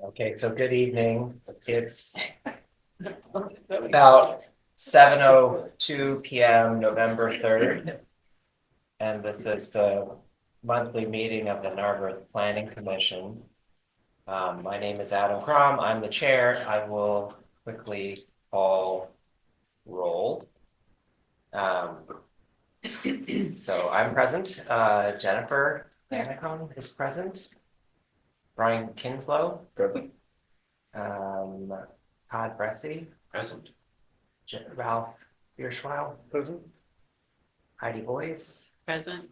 Okay, so good evening. It's about 7:02 p.m. November 3rd. And this is the monthly meeting of the Narberth Planning Commission. My name is Adam Crom. I'm the chair. I will quickly call roll. So I'm present. Jennifer Manicon is present. Brian Kinslow. Present. Todd Bressie. Present. Ralph Bierschweil. Present. Heidi Boyce. Present.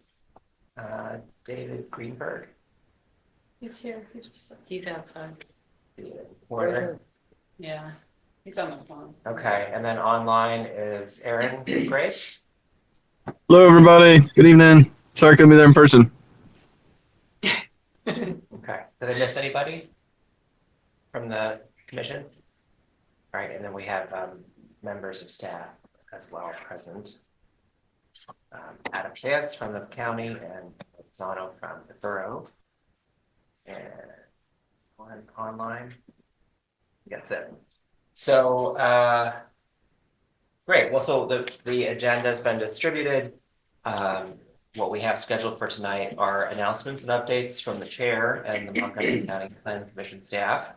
David Greenberg. He's here. He's outside. Warner. Yeah, he's on the phone. Okay, and then online is Aaron Graves. Hello, everybody. Good evening. Sorry I couldn't be there in person. Okay, did I miss anybody from the commission? All right, and then we have members of staff as well present. Adam Chance from the county and Zano from the borough. And online. That's it. So great. Well, so the agenda has been distributed. What we have scheduled for tonight are announcements and updates from the chair and the Montgomery County Planning Commission staff.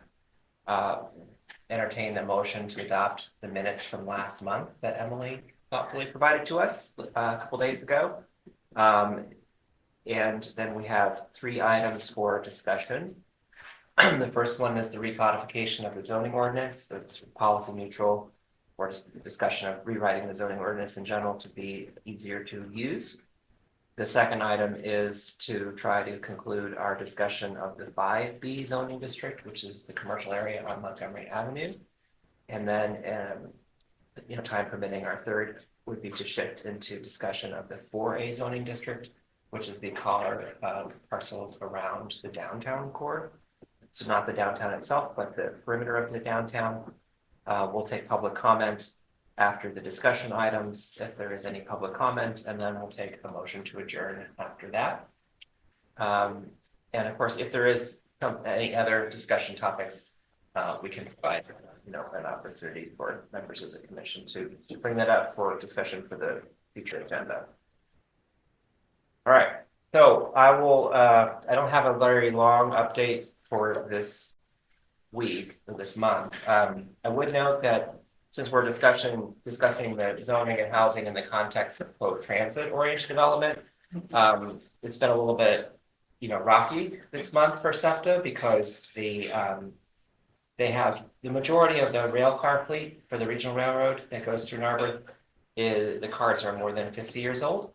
Entertain the motion to adopt the minutes from last month that Emily thoughtfully provided to us a couple days ago. And then we have 3 items for discussion. The first one is the recodification of the zoning ordinance. That's policy neutral, or discussion of rewriting the zoning ordinance in general to be easier to use. The second item is to try to conclude our discussion of the 5B zoning district, which is the commercial area on Montgomery Avenue. And then, time permitting, our third would be to shift into discussion of the 4A zoning district, which is the collar of parcels around the downtown core. So not the downtown itself, but the perimeter of the downtown. We'll take public comment after the discussion items, if there is any public comment, and then we'll take a motion to adjourn after that. And of course, if there is any other discussion topics, we can provide an opportunity for members of the commission to bring that up for discussion for the future agenda. All right, so I don't have a very long update for this week or this month. I would note that since we're discussing the zoning and housing in the context of quote transit-oriented development, it's been a little bit rocky this month for SEPTA because they have the majority of the rail car fleet for the regional railroad that goes through Narberth. The cars are more than 50 years old,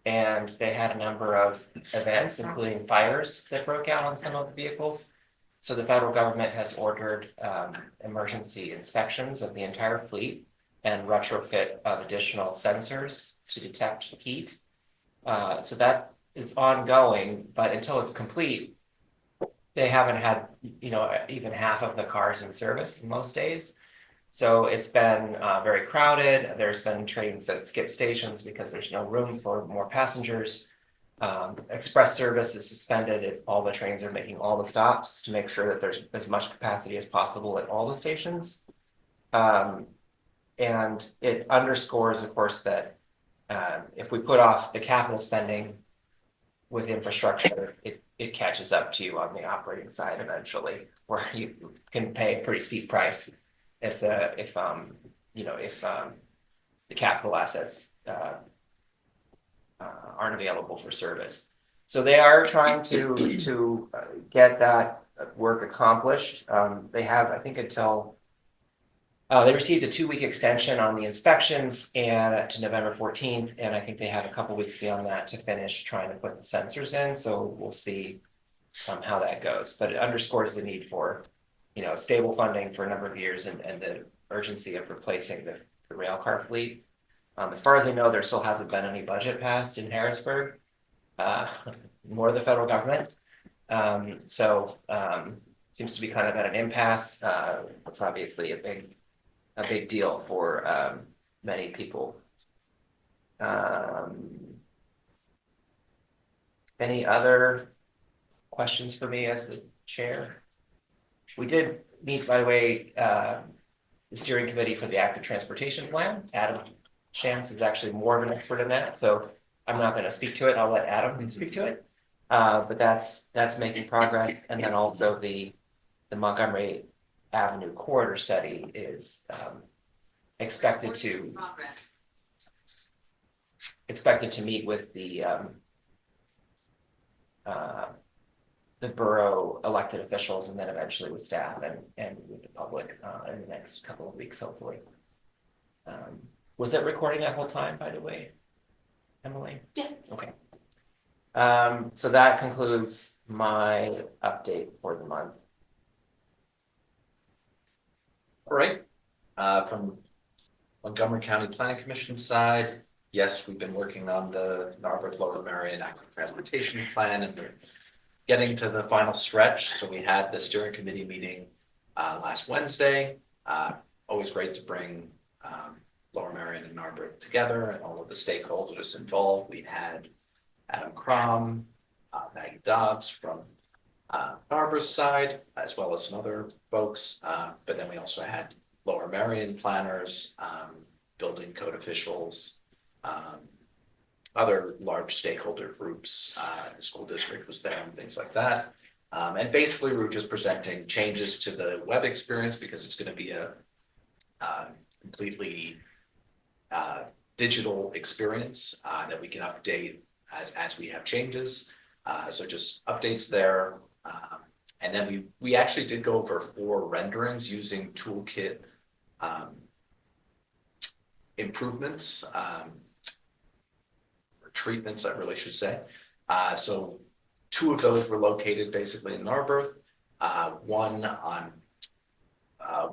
and they had a number of events, including fires that broke out on some of the vehicles. So the federal government has ordered emergency inspections of the entire fleet and retrofit of additional sensors to detect heat. So that is ongoing, but until it's complete, they haven't had, even half of the cars in service in most days. So it's been very crowded. There's been trains that skip stations because there's no room for more passengers. Express service is suspended. All the trains are making all the stops to make sure that there's as much capacity as possible at all the stations. And it underscores, of course, that if we put off the capital spending with infrastructure, it catches up to you on the operating side eventually, where you can pay a pretty steep price if the capital assets aren't available for service. So they are trying to get that work accomplished. They have, I think, until they received a 2-week extension on the inspections and to November 14th, and I think they have a couple weeks beyond that to finish trying to put the sensors in. So we'll see how that goes. But it underscores the need for stable funding for a number of years and the urgency of replacing the rail car fleet. As far as I know, there still hasn't been any budget passed in Harrisburg, nor the federal government. So seems to be kind of at an impasse. It's obviously a big deal for many people. Any other questions for me as the chair? We did meet, by the way, the steering committee for the active transportation plan. Adam Shantz is actually more of an expert in that, so I'm not going to speak to it. I'll let Adam speak to it. But that's making progress, and then also the Montgomery Avenue corridor study is expected to meet with the borough elected officials and then eventually with staff and with the public in the next couple of weeks, hopefully. Was that recording that whole time, by the way, Emily? Yeah. Okay. So that concludes my update for the month. All right. From Montgomery County Planning Commission side, yes, we've been working on the Narberth Lower Merion Active Transportation Plan, and we're getting to the final stretch. So we had the steering committee meeting last Wednesday. Always great to bring Lower Merion and Narberth together and all of the stakeholders involved. We had Adam Crom, Maggie Dobbs from Narberth's side, as well as some other folks. But then we also had Lower Merion planners, building code officials, other large stakeholder groups, the school district was there and things like that. And basically we were just presenting changes to the web experience because it's going to be a completely digital experience that we can update as we have changes. So just updates there. And then we actually did go over 4 renderings using Toolkit improvements, or treatments, I really should say. So 2 of those were located basically in Narberth, one on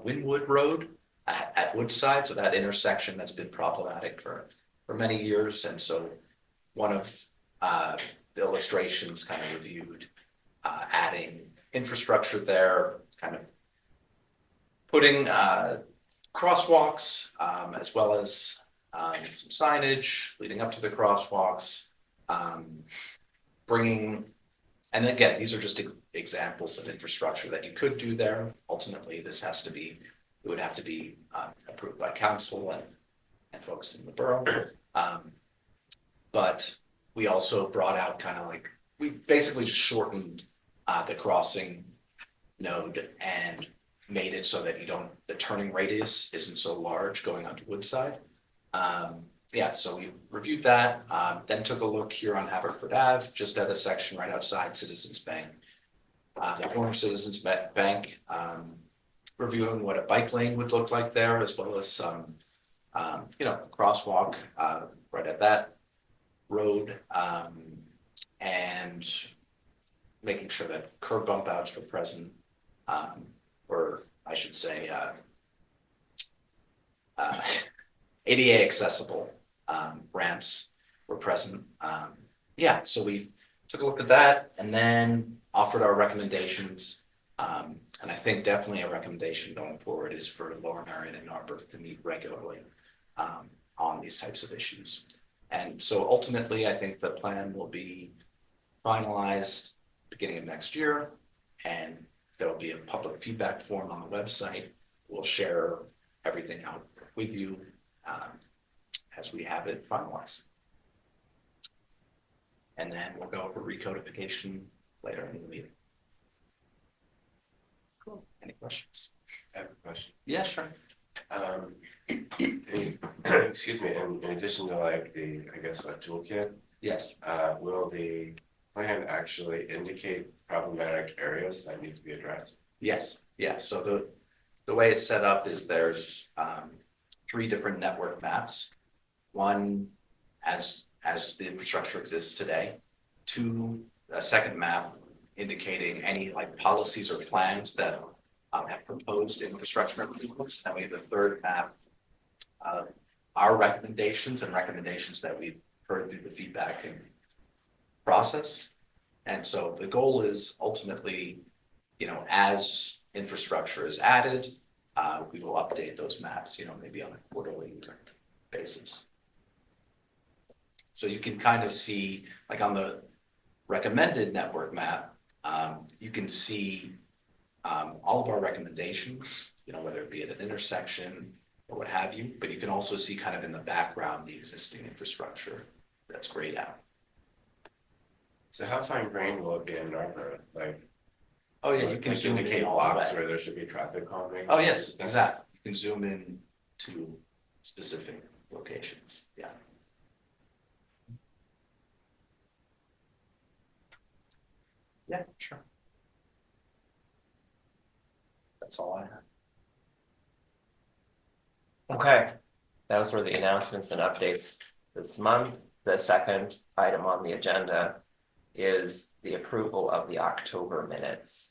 Winwood Road at Woodside, so that intersection that's been problematic for many years. And so one of the illustrations kind of reviewed adding infrastructure there, kind of putting crosswalks as well as some signage leading up to the crosswalks, bringing, and again, these are just examples of infrastructure that you could do there. Ultimately, it would have to be approved by council and folks in the borough. But we also brought out kind of like, we basically just shortened the crossing node and made it so that the turning radius isn't so large going onto Woodside. Yeah, so we reviewed that, then took a look here on Haverford Ave, just at a section right outside Citizens Bank. The former Citizens Bank, reviewing what a bike lane would look like there, as well as some, crosswalk right at that road, and making sure that curb bump outs were present, or I should say, ADA accessible ramps were present. Yeah, so we took a look at that and then offered our recommendations. And I think definitely a recommendation going forward is for Lower Merion and Narberth to meet regularly on these types of issues. And so ultimately, I think the plan will be finalized beginning of next year, and there'll be a public feedback form on the website. We'll share everything out with you as we have it finalized. And then we'll go over recodification later in the meeting. Cool. Any questions? I have a question. Yeah, sure. Excuse me, in addition to like I guess a toolkit, Yes. will the plan actually indicate problematic areas that need to be addressed? Yes. Yeah. So the way it's set up is there's 3 different network maps. One as the infrastructure exists today. 2, a second map indicating any like policies or plans that have proposed infrastructure improvements. And we have a 3rd map, our recommendations that we've heard through the feedback and process. And so the goal is ultimately, as infrastructure is added, we will update those maps, maybe on a quarterly basis. So you can kind of see, like on the recommended network map, you can see all of our recommendations, whether it be at an intersection or what have you, but you can also see kind of in the background, the existing infrastructure that's grayed out. So how fine grained will it be in Narberth? Like, Oh, yeah, you can like zoom indicate in all the blocks way. where there should be traffic calming? Oh, yes, exactly. You can zoom in to specific locations, yeah. Yeah, sure. That's all I have. Okay, those were the announcements and updates this month. The second item on the agenda is the approval of the October minutes.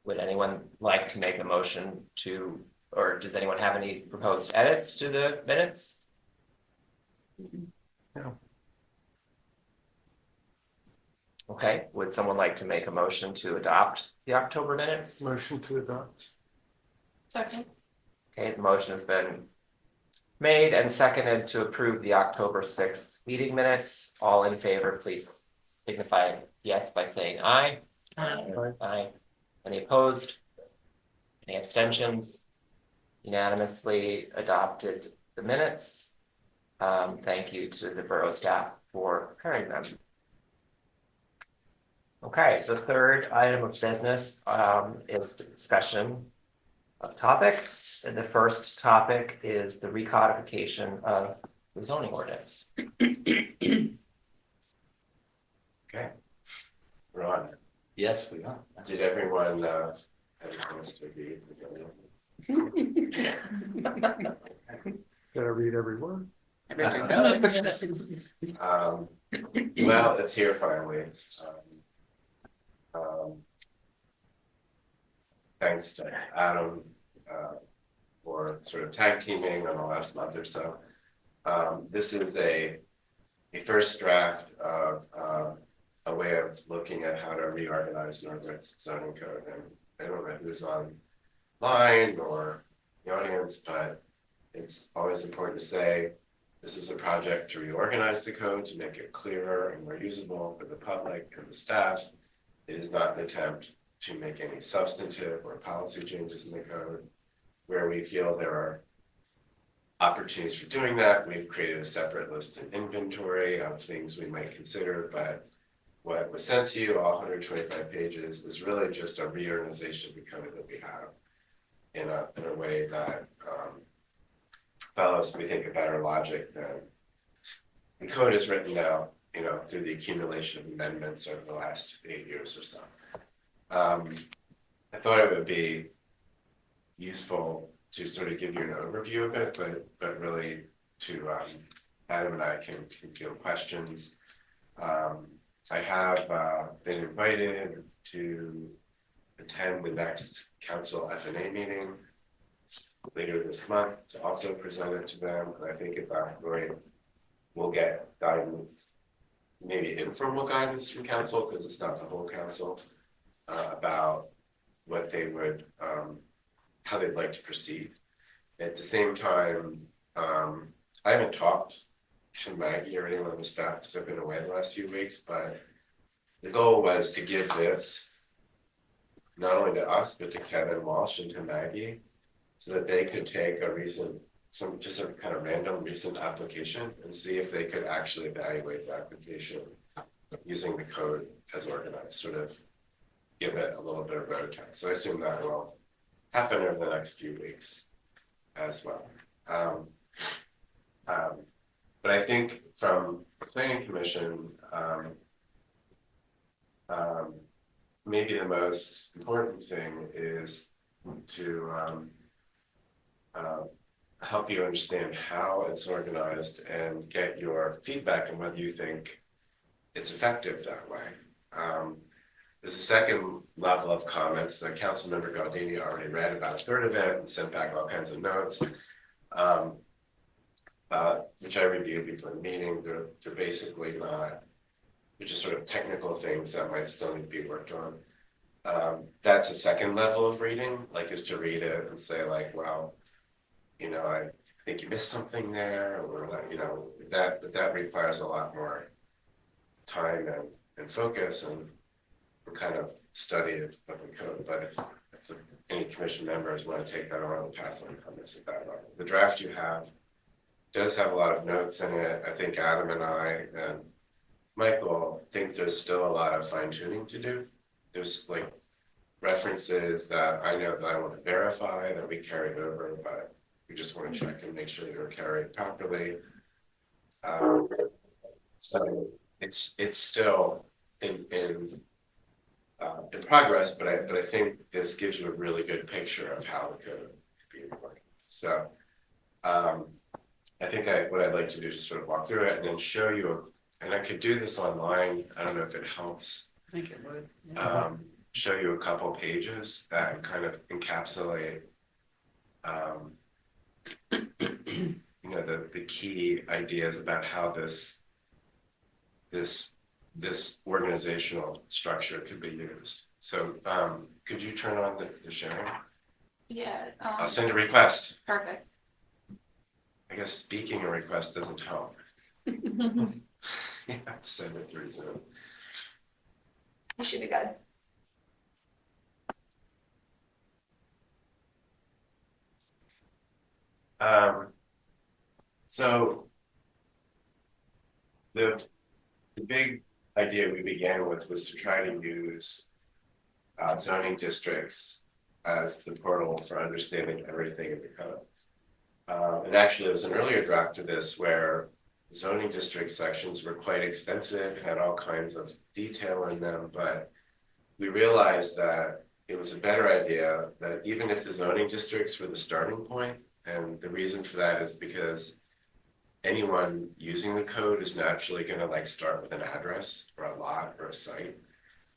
Would anyone like to make a motion to, or does anyone have any proposed edits to the minutes? No. Okay, would someone like to make a motion to adopt the October minutes? Motion to adopt. Second. Okay, the motion has been made and seconded to approve the October 6th meeting minutes. All in favor, please signify yes by saying aye. Aye. Any opposed? Any abstentions? Unanimously adopted the minutes. Thank you to the borough staff for preparing them. Okay, the third item of business is discussion of topics. And the first topic is the recodification of the zoning ordinance. Okay. Ron, Yes, we are. did everyone have a chance to read the zoning? Did I read every word? Well, it's here finally. Thanks to Adam for sort of tag teaming on the last month or so. This is a first draft of a way of looking at how to reorganize Northwest zoning code. And I don't know who's online or the audience, but it's always important to say this is a project to reorganize the code to make it clearer and more usable for the public and the staff. It is not an attempt to make any substantive or policy changes in the code. Where we feel there are opportunities for doing that, we've created a separate list and inventory of things we might consider, but what was sent to you, all 125 pages, is really just a reorganization of the code that we have in a way that follows, we think, a better logic than the code is written now, through the accumulation of amendments over the last 8 years or so. I thought it would be useful to sort of give you an overview of it, but really to Adam and I can field questions. I have been invited to attend the next council FNA meeting later this month to also present it to them. And I think at that point, we'll get guidance, maybe informal guidance from council, because it's not the whole council, about what they would, how they'd like to proceed. At the same time, I haven't talked to Maggie or anyone on the staff because I've been away the last few weeks, but the goal was to give this not only to us, but to Kevin Walsh and to Maggie, so that they could take just a kind of random recent application and see if they could actually evaluate the application using the code as organized, sort of give it a little bit of road test. So I assume that will happen over the next few weeks as well. But I think from the Planning Commission, maybe the most important thing is to help you understand how it's organized and get your feedback on whether you think it's effective that way. There's a second level of comments that Councilmember Galdini already read about a third of it and sent back all kinds of notes, which I reviewed before the meeting. They're basically not, they're just sort of technical things that might still need to be worked on. That's a second level of reading, is to read it and say well, I think you missed something there, or that requires a lot more time and focus, and kind of study of the code, but if any commission members want to take that on and pass on comments at that level. The draft you have does have a lot of notes in it. I think Adam and I and Michael think there's still a lot of fine tuning to do. There's like references that I know that I want to verify that we carried over, but we just want to check and make sure they were carried properly. So it's still in progress, but I think this gives you a really good picture of how the code could be working. So I think what I'd like to do is sort of walk through it and then show you, and I could do this online. I don't know if it helps. I think it would. Yeah. Show you a couple pages that kind of encapsulate, the key ideas about how this organizational structure could be used. So could you turn on the sharing? Yeah. I'll send a request. Perfect. I guess speaking a request doesn't help. You have to send it through Zoom. You should be good. So the big idea we began with was to try to use zoning districts as the portal for understanding everything in the code. And actually, there was an earlier draft of this where zoning district sections were quite extensive, had all kinds of detail in them, but we realized that it was a better idea that even if the zoning districts were the starting point, and the reason for that is because anyone using the code is naturally going to like start with an address or a lot or a site.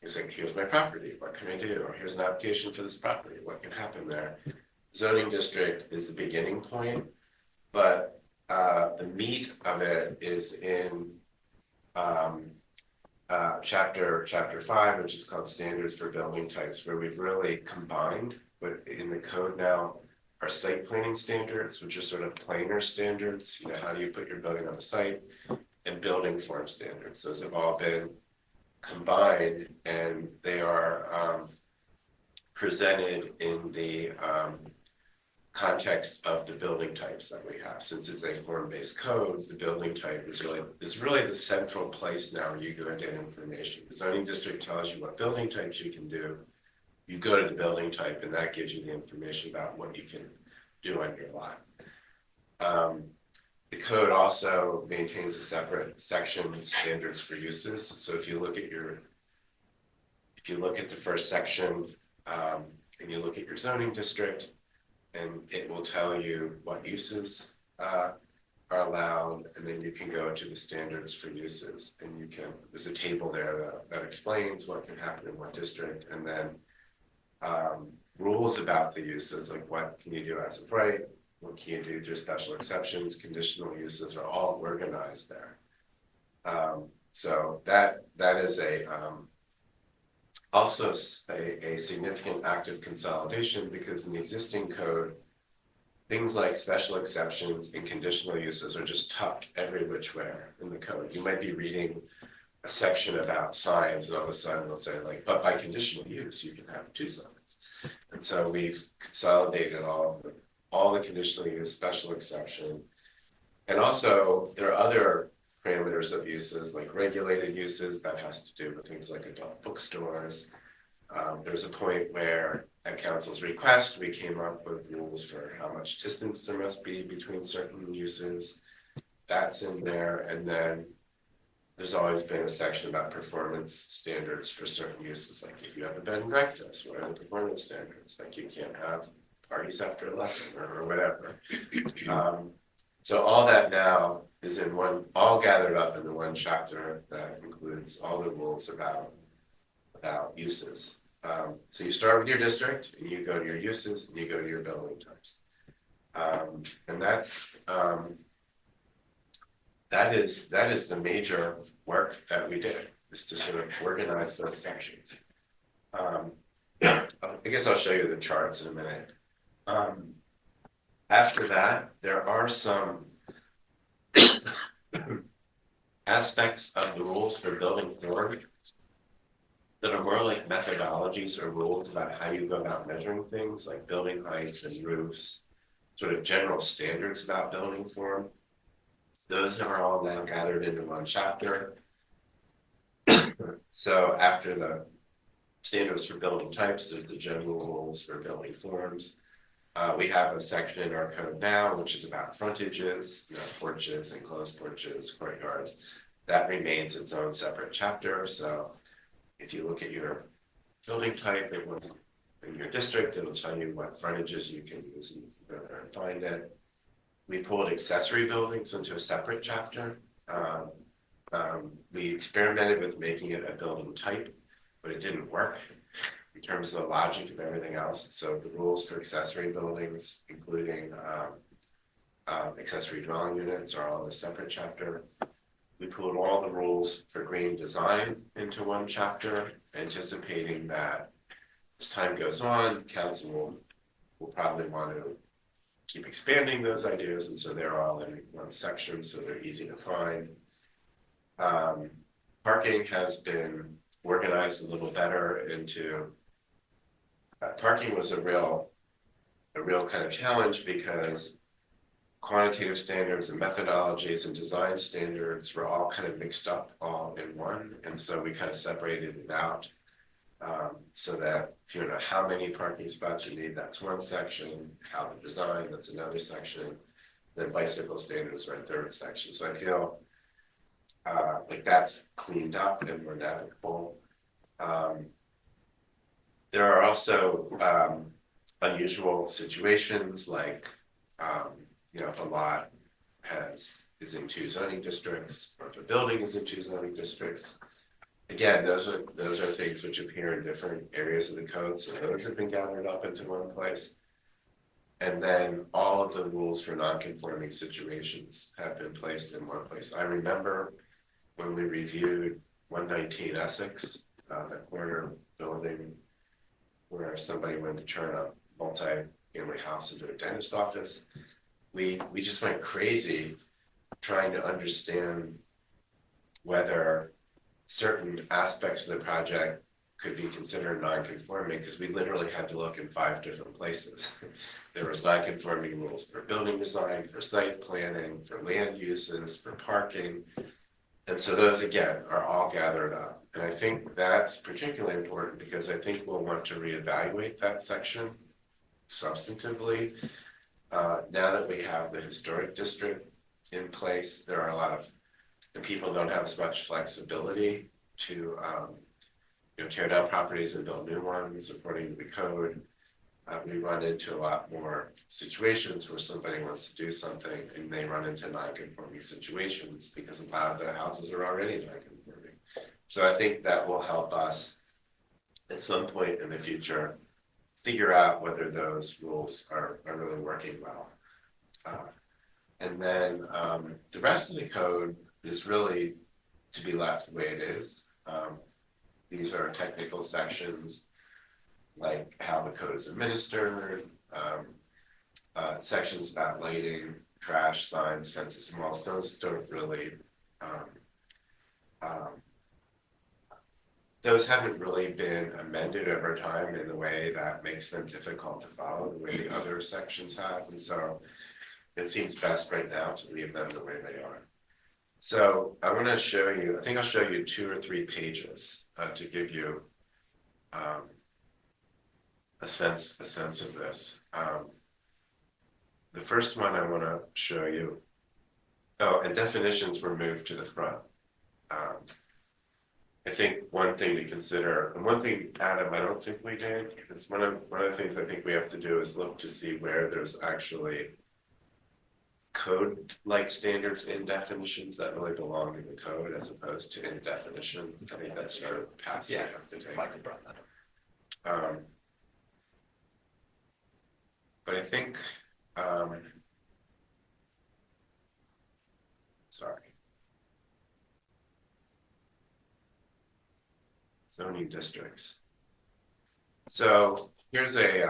It's like, here's my property, what can I do? Or here's an application for this property, what can happen there? Zoning district is the beginning point, but the meat of it is in chapter 5, which is called Standards for Building Types, where we've really combined what in the code now are site planning standards, which are sort of planar standards, how do you put your building on the site, and building form standards. Those have all been combined, and they are presented in the context of the building types that we have. Since it's a form-based code, the building type is really the central place now where you go and get information. The zoning district tells you what building types you can do. You go to the building type, and that gives you the information about what you can do on your lot. The code also maintains a separate section, standards for uses. So if you look at the first section, and you look at your zoning district, and it will tell you what uses are allowed, and then you can go to the standards for uses, and there's a table there that explains what can happen in what district, and then rules about the uses, like what can you do as of right, what can you do through special exceptions, conditional uses are all organized there. So that is also a significant act of consolidation, because in the existing code, things like special exceptions and conditional uses are just tucked every which way in the code. You might be reading a section about signs, and all of a sudden it'll say like, but by conditional use, you can have 2 signs. And so we've consolidated all the conditional use, special exception, and also there are other parameters of uses like regulated uses that has to do with things like adult bookstores. There's a point where at council's request, we came up with rules for how much distance there must be between certain uses. That's in there. And then there's always been a section about performance standards for certain uses. Like if you have a bed and breakfast, what are the performance standards? Like you can't have parties after 11 or whatever. So all that now is all gathered up in the one chapter that includes all the rules about uses. So you start with your district, and you go to your uses, and you go to your building types. And that is the major work that we did, is to sort of organize those sections. I guess I'll show you the charts in a minute. After that, there are some aspects of the rules for building form that are more like methodologies or rules about how you go about measuring things like building heights and roofs, sort of general standards about building form. Those are all now gathered into one chapter. So after the standards for building types, there's the general rules for building forms. We have a section in our code now, which is about frontages, porches, enclosed porches, courtyards. That remains its own separate chapter. So if you look at your building type in your district, it'll tell you what frontages you can use, and you can go there and find it. We pulled accessory buildings into a separate chapter. We experimented with making it a building type, but it didn't work in terms of the logic of everything else. So the rules for accessory buildings, including accessory dwelling units, are all in a separate chapter. We pulled all the rules for green design into one chapter, anticipating that as time goes on, council will probably want to keep expanding those ideas, and so they're all in one section, so they're easy to find. Parking has been organized a little better into parking was a real kind of challenge because quantitative standards and methodologies and design standards were all kind of mixed up all in one, and so we kind of separated it out so that if you know how many parking spots you need, that's one section, how to design, that's another section, then bicycle standards are a third section. So I feel like that's cleaned up and more navigable. There are also unusual situations like, if a lot is in two zoning districts, or if a building is in two zoning districts. Again, those are things which appear in different areas of the code, so those have been gathered up into one place. And then all of the rules for non-conforming situations have been placed in one place. I remember when we reviewed 119 Essex, the corner building where somebody went to turn a multi-family house into a dentist office, we just went crazy trying to understand whether certain aspects of the project could be considered non-conforming, because we literally had to look in 5 different places. There was non-conforming rules for building design, for site planning, for land uses, for parking. And so those, again, are all gathered up. And I think that's particularly important because I think we'll want to reevaluate that section substantively. Now that we have the historic district in place, there are a lot of the people don't have as much flexibility to tear down properties and build new ones according to the code. We run into a lot more situations where somebody wants to do something and they run into non-conforming situations because a lot of the houses are already non-conforming. So I think that will help us at some point in the future figure out whether those rules are really working well. And then the rest of the code is really to be left the way it is. These are technical sections like how the code is administered, sections about lighting, trash, signs, fences, and walls. Those don't really, those haven't really been amended over time in the way that makes them difficult to follow the way the other sections have. And so it seems best right now to leave them the way they are. So I want to show you, I think I'll show you 2 or 3 pages to give you a sense of this. The first one I want to show you, and definitions were moved to the front. I think one thing to consider, and one thing, Adam, I don't think we did, is one of the things I think we have to do is look to see where there's actually code-like standards in definitions that really belong in the code as opposed to in definition. I think that's sort of passive. Yeah, to take. Michael brought that up. But I think, sorry. Zoning districts. So here's a,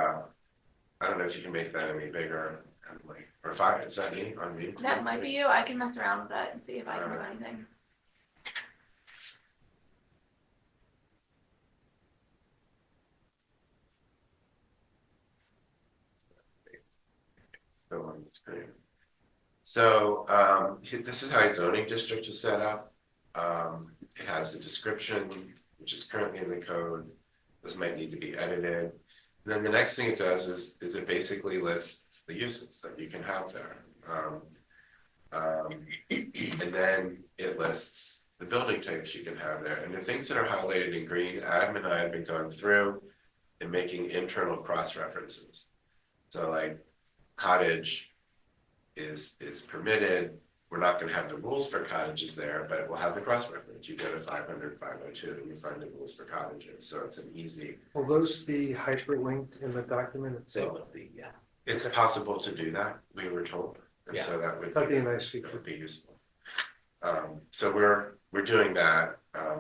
I don't know if you can make that any bigger, Emily, or if is that me on me? That might be you. I can mess around with that and see if I can do anything. That's great. So, this is how a zoning district is set up. It has a description, which is currently in the code. This might need to be edited. And then the next thing it does is it basically lists the uses that you can have there. And then it lists the building types you can have there. And the things that are highlighted in green, Adam and I have been going through and making internal cross references. So like cottage is permitted. We're not going to have the rules for cottages there, but we'll have the cross reference. You go to 500, 502, and you find the rules for cottages. So it's an easy. Will those be hyperlinked in the document They itself? will be, yeah. It's possible to do that. We were told, and so that would That'd be a nice that feature. would be useful. So we're doing that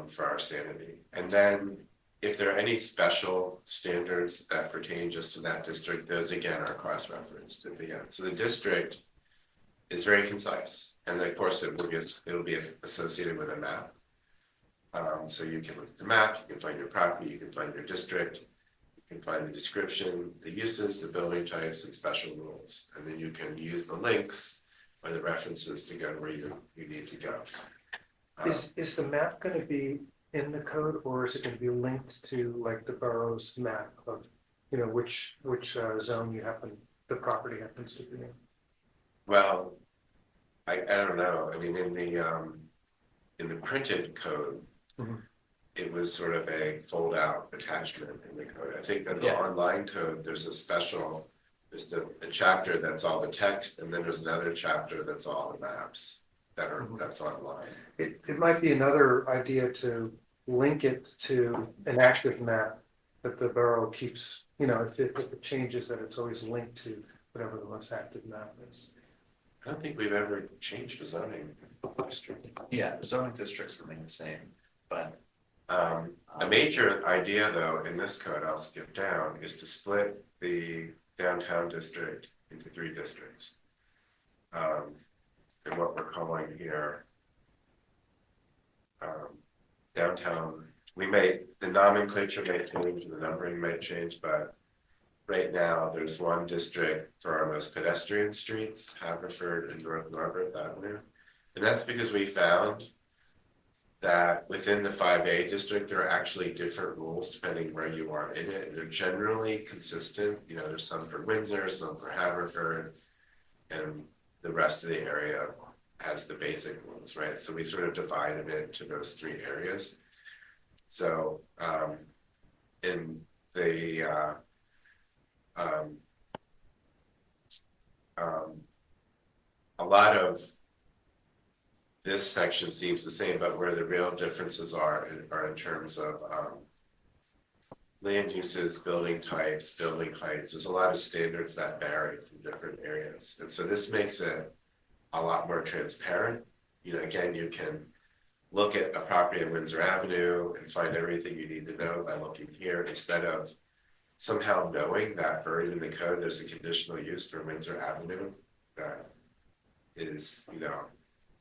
for our sanity, and then if there are any special standards that pertain just to that district, those again are cross-referenced at the end. So the district is very concise, and of course it'll be associated with a map. So you can look at the map, you can find your property, you can find your district, you can find the description, the uses, the building types, and special rules, and then you can use the links or the references to go where you need to go. Is the map going to be in the code, or is it going to be linked to like the borough's map of, you know, which zone the property happens to be in? Well, I don't know. I mean, in the printed code, Mhm. it was sort of a fold out attachment in the code. I think in the Yeah. online code, there's a chapter that's all the text, and then there's another chapter that's all the maps that's online. It might be another idea to link it to an active map that the borough keeps, you know, if it changes, that it's always linked to whatever the most active map is. I don't think we've ever changed the zoning district. Yeah, the zoning districts remain the same, but A major idea, though, in this code, I'll skip down, is to split the downtown district into 3 districts. And what we're calling here downtown, the nomenclature may change, the numbering may change, but right now there's one district for our most pedestrian streets, Haverford and North Narberth Avenue. And that's because we found that within the 5A district, there are actually different rules depending where you are in it. And they're generally consistent. You know, there's some for Windsor, some for Haverford, and the rest of the area has the basic rules, right? So we sort of divided it into those 3 areas. So in the a lot of this section seems the same, but where the real differences are in terms of land uses, building types, building heights. There's a lot of standards that vary from different areas. And so this makes it a lot more transparent. You know, again, you can look at a property on Windsor Avenue and find everything you need to know by looking here, instead of somehow knowing that buried in the code, there's a conditional use for Windsor Avenue that is, you know,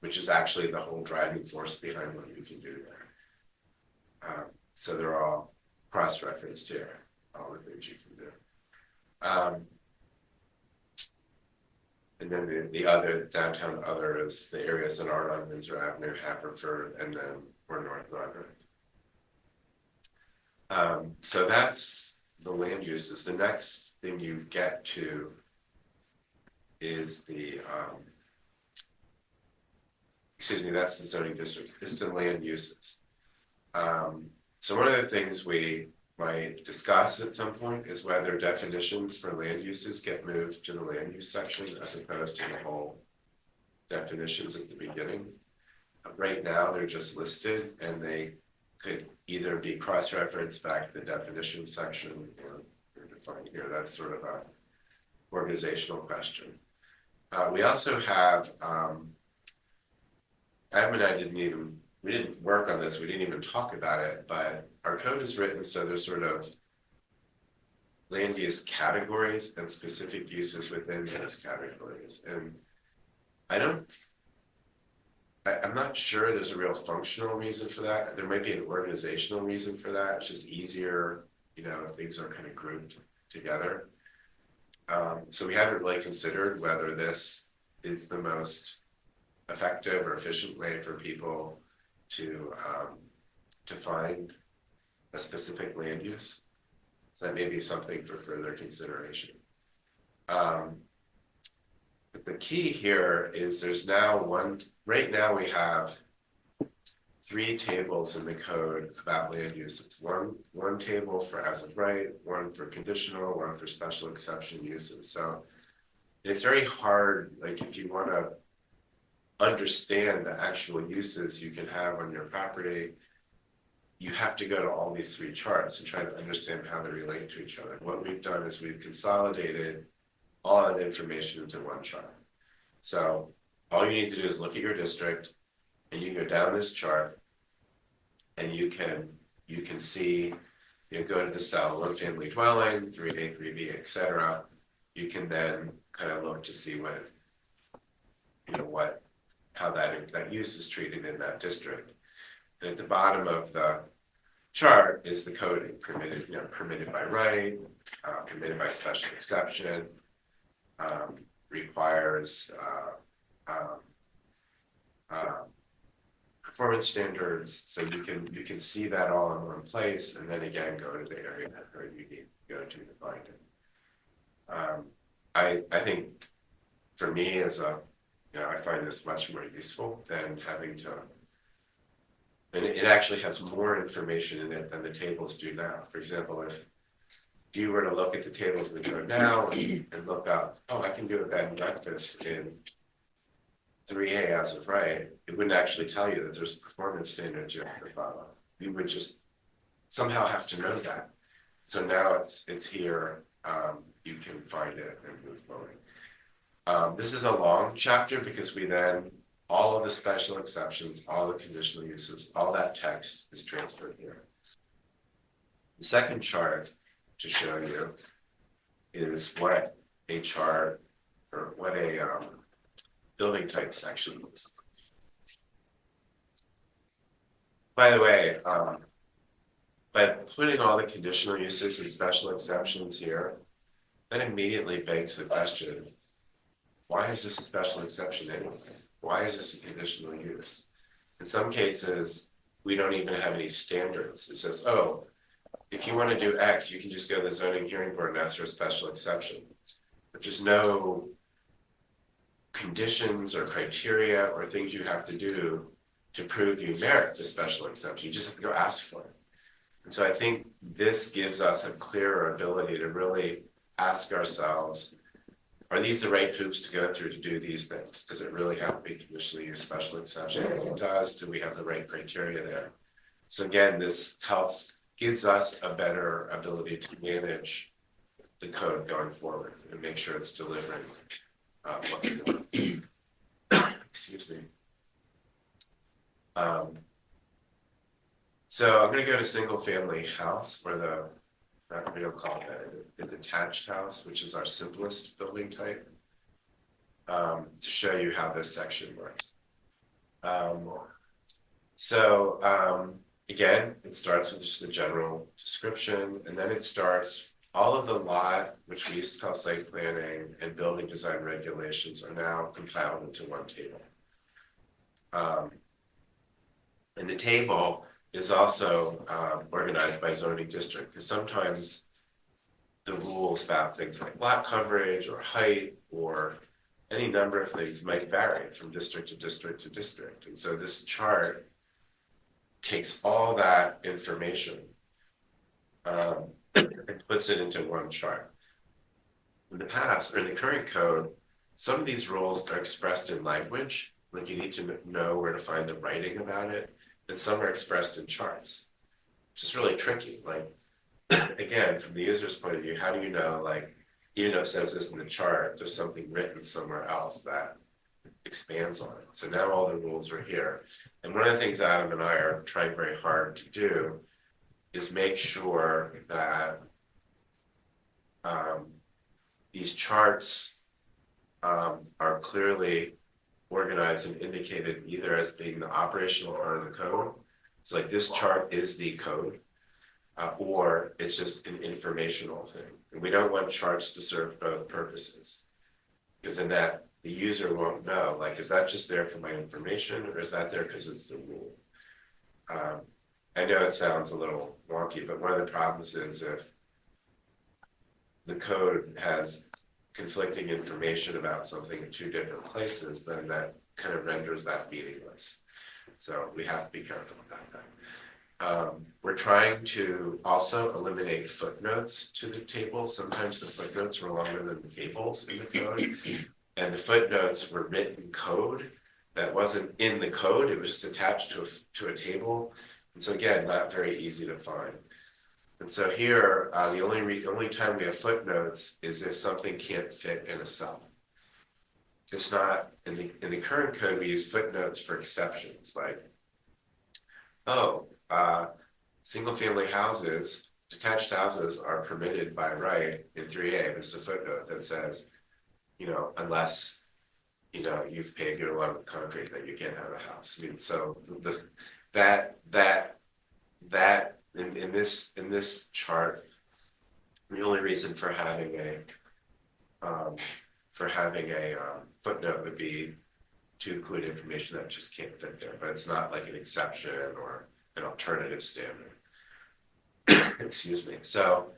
which is actually the whole driving force behind what you can do there. So they're all cross-referenced here, all the things you can do. And then the other downtown other is the areas that aren't on Windsor Avenue, Haverford, and then or North Narberth. So that's the land uses. The next thing you get to is that's the zoning district. It's the land uses. So one of the things we might discuss at some point is whether definitions for land uses get moved to the land use section as opposed to the whole definitions at the beginning. Right now, they're just listed, and they could either be cross-referenced back to the definition section or defined here. That's sort of a organizational question. We also have Adam and I we didn't work on this, we didn't even talk about it, but our code is written so there's sort of land use categories and specific uses within those categories. And I'm not sure there's a real functional reason for that. There might be an organizational reason for that. It's just easier, you know, if things are kind of grouped together. So we haven't really considered whether this is the most effective or efficient way for people to find a specific land use. So that may be something for further consideration. But the key here is there's now right now we have 3 tables in the code about land use. It's one table for as of right, one for conditional, one for special exception uses. So it's very hard, like if you want to understand the actual uses you can have on your property, you have to go to all these 3 charts and try to understand how they relate to each other. What we've done is we've consolidated all that information into one chart. So all you need to do is look at your district, and you can go down this chart, and you can see, go to the cell 1 family dwelling, 3A, 3B, etc. You can then kind of look to see how that use is treated in that district. And at the bottom of the chart is the coding: permitted by right, permitted by special exception, requires performance standards. So you can see that all in one place, and then again go to the area where you need to go to find it. I think for me I find this much more useful than having to. And it actually has more information in it than the tables do now. For example, if you were to look at the tables in the code now and look up, I can do a bed and breakfast in 3A as of right, it wouldn't actually tell you that there's performance standards you have to follow. You would just somehow have to know that. So now it's here. You can find it and move forward. This is a long chapter because we then, all of the special exceptions, all the conditional uses, all that text is transferred here. The second chart to show you is what a chart or what a building type section is. By the way, by putting all the conditional uses and special exceptions here, that immediately begs the question, why is this a special exception anyway? Why is this a conditional use? In some cases, we don't even have any standards. It says, if you want to do X, you can just go to the zoning hearing board and ask for a special exception. But there's no conditions or criteria or things you have to do to prove you merit the special exception. You just have to go ask for it. And so I think this gives us a clearer ability to really ask ourselves, are these the right hoops to go through to do these things? Does it really have to be conditionally used special exception? If it does, do we have the right criteria there? So again, this gives us a better ability to manage the code going forward and make sure it's delivering what we want. Excuse me. So I'm going to go to single family house, or we don't call it the detached house, which is our simplest building type, to show you how this section works. Again, it starts with just the general description, and then it starts all of the lot, which we used to call site planning, and building design regulations are now compiled into one table. And the table is also organized by zoning district, because sometimes the rules about things like lot coverage or height or any number of things might vary from district to district to district. And so this chart takes all that information and puts it into one chart. In the past, or in the current code, some of these rules are expressed in language, like you need to know where to find the writing about it, and some are expressed in charts, which is really tricky. Like, again, from the user's point of view, how do you know, like, even though it says this in the chart, there's something written somewhere else that expands on it. So now all the rules are here. And one of the things Adam and I are trying very hard to do is make sure that these charts are clearly organized and indicated either as being the operational part of the code. So like this chart is the code. or it's just an informational thing. And we don't want charts to serve both purposes. Because in that, the user won't know, like, is that just there for my information, or is that there because it's the rule? I know it sounds a little wonky, but one of the problems is if the code has conflicting information about something in two different places, then that kind of renders that meaningless. So we have to be careful about that. We're trying to also eliminate footnotes to the table. Sometimes the footnotes were longer than the tables in the code, and the footnotes were written code that wasn't in the code. It was just attached to a table. And so again, not very easy to find. And so here, the only time we have footnotes is if something can't fit in a cell. It's not in the current code. We use footnotes for exceptions, like, single-family houses, detached houses are permitted by right in 3A. There's a footnote that says, unless you've paid good amount of concrete, that you can't have a house. I mean, so in this chart, the only reason for having a footnote would be to include information that just can't fit there, but it's not like an exception or an alternative standard. Excuse me. So,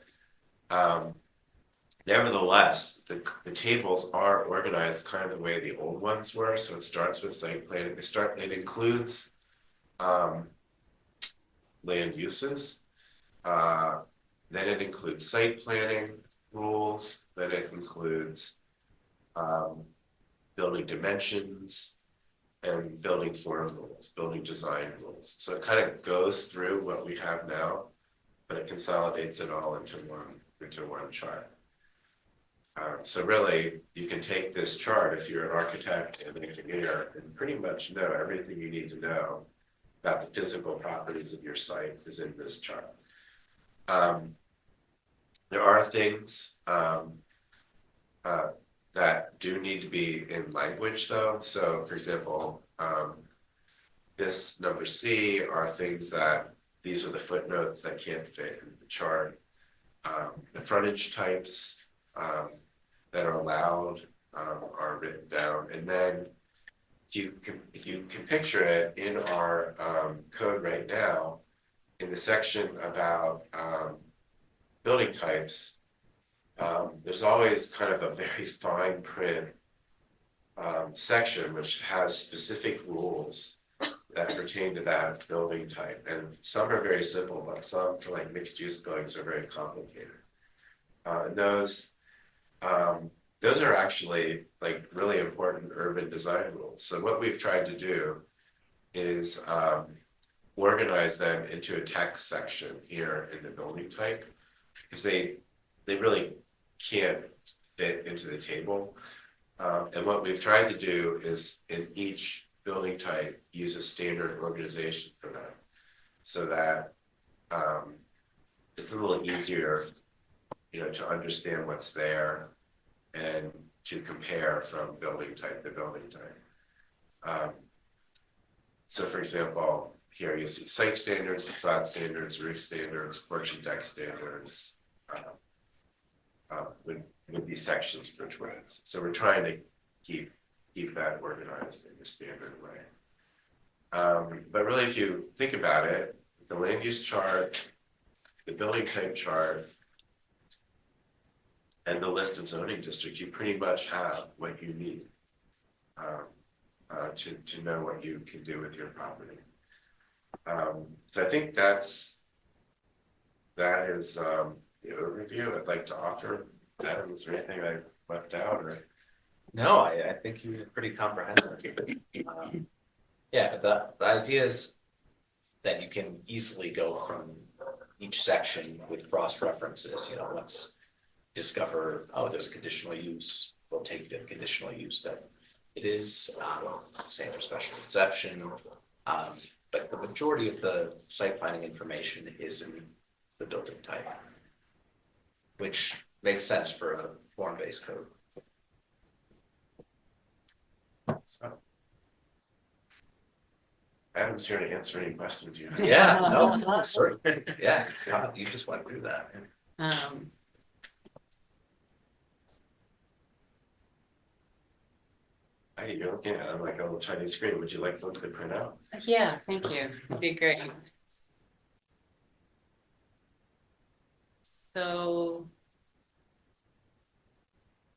nevertheless, the tables are organized kind of the way the old ones were. So it starts with site planning. It includes land uses. Then it includes site planning rules. Then it includes building dimensions and building form rules, building design rules. So it kind of goes through what we have now, but it consolidates it all into one chart. So really, you can take this chart if you're an architect and an engineer and pretty much know everything you need to know about the physical properties of your site is in this chart. There are things that do need to be in language though. So for example, this number C are things that, these are the footnotes that can't fit in the chart. The frontage types that are allowed are written down. And then if you can picture it in our code right now, in the section about building types, there's always kind of a very fine print section which has specific rules that pertain to that building type. And some are very simple, but some for like mixed use buildings are very complicated. And those are actually like really important urban design rules. So what we've tried to do is organize them into a text section here in the building type, because they really can't fit into the table. And what we've tried to do is in each building type use a standard organization for that, so that it's a little easier, to understand what's there and to compare from building type to building type. So for example, here you see site standards, facade standards, roof standards, porch and deck standards, with these sections for twins. So we're trying to keep that organized in a standard way. But really, if you think about it, the land use chart, the building type chart, and the list of zoning districts, you pretty much have what you need to know what you can do with your property. So I think that is the overview I'd like to offer. Adam, is there anything I left out or? No, I think you were pretty comprehensive. Yeah, but the idea is that you can easily go from each section with cross references. Let's discover, there's a conditional use. We'll take you to the conditional use that it is, same for special exception. But the majority of the site planning information is in the building type, which makes sense for a form-based code. So. Adam's here to answer any questions you have. Yeah, no, certainly. Yeah, Scott, you just went through that. Um, Hey, you're looking at it like a little tiny screen. Would you like to look at the printout? yeah, thank you. It'd be great. So,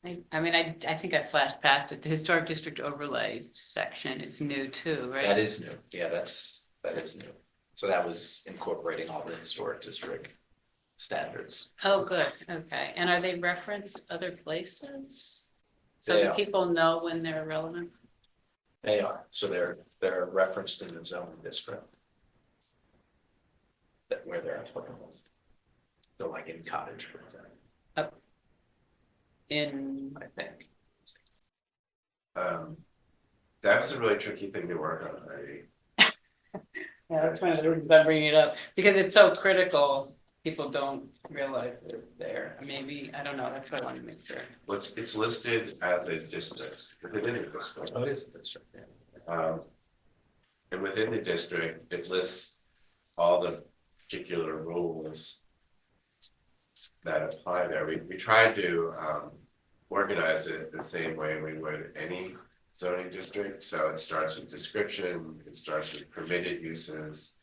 I mean, I think I flashed past it. The historic district overlay section is new too, right? That is new. Yeah, that is new. So that was incorporating all the historic district standards. Oh, good. Okay. And are they referenced other places? So They that are. people know when they're relevant? They are. So they're referenced in the zoning district. That where they're applicable. So like in Cottage, for example, In, I think. That was a really tricky thing to work on, right? yeah, that's one of the reasons I'm bringing it up, because it's so critical. People don't realize it's there. Maybe, I don't know. That's what I want to make sure. Well, it's listed as a district, but it is a district. Oh, it is a district, yeah. And within the district, it lists all the particular rules that apply there. We tried to organize it the same way we would any zoning district. So it starts with description, it starts with permitted uses,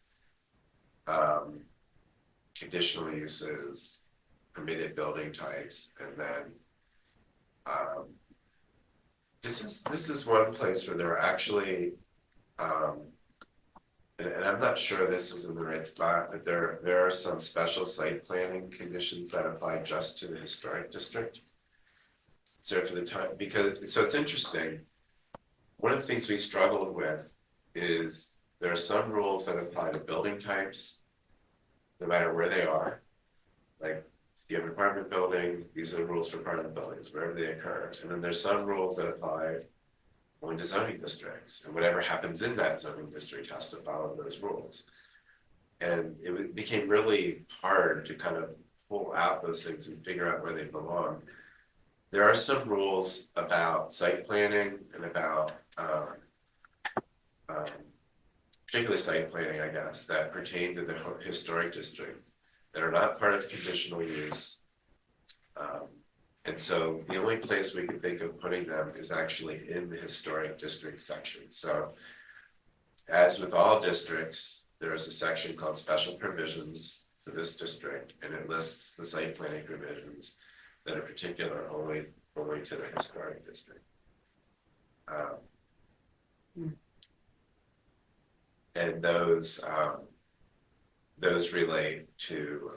conditional uses, permitted building types, and then this is one place where there are actually and I'm not sure this is in the right spot, but there are some special site planning conditions that apply just to the historic district. So for the time, so it's interesting. One of the things we struggled with is there are some rules that apply to building types, no matter where they are. Like if you have an apartment building, these are the rules for apartment buildings, wherever they occur. And then there's some rules that apply only to zoning districts, and whatever happens in that zoning district has to follow those rules. And it became really hard to kind of pull out those things and figure out where they belong. There are some rules about site planning and about particularly site planning, I guess, that pertain to the historic district that are not part of conditional use. And so the only place we can think of putting them is actually in the historic district section. So as with all districts, there is a section called special provisions for this district, and it lists the site planning provisions that are particular only to the historic district. And those relate to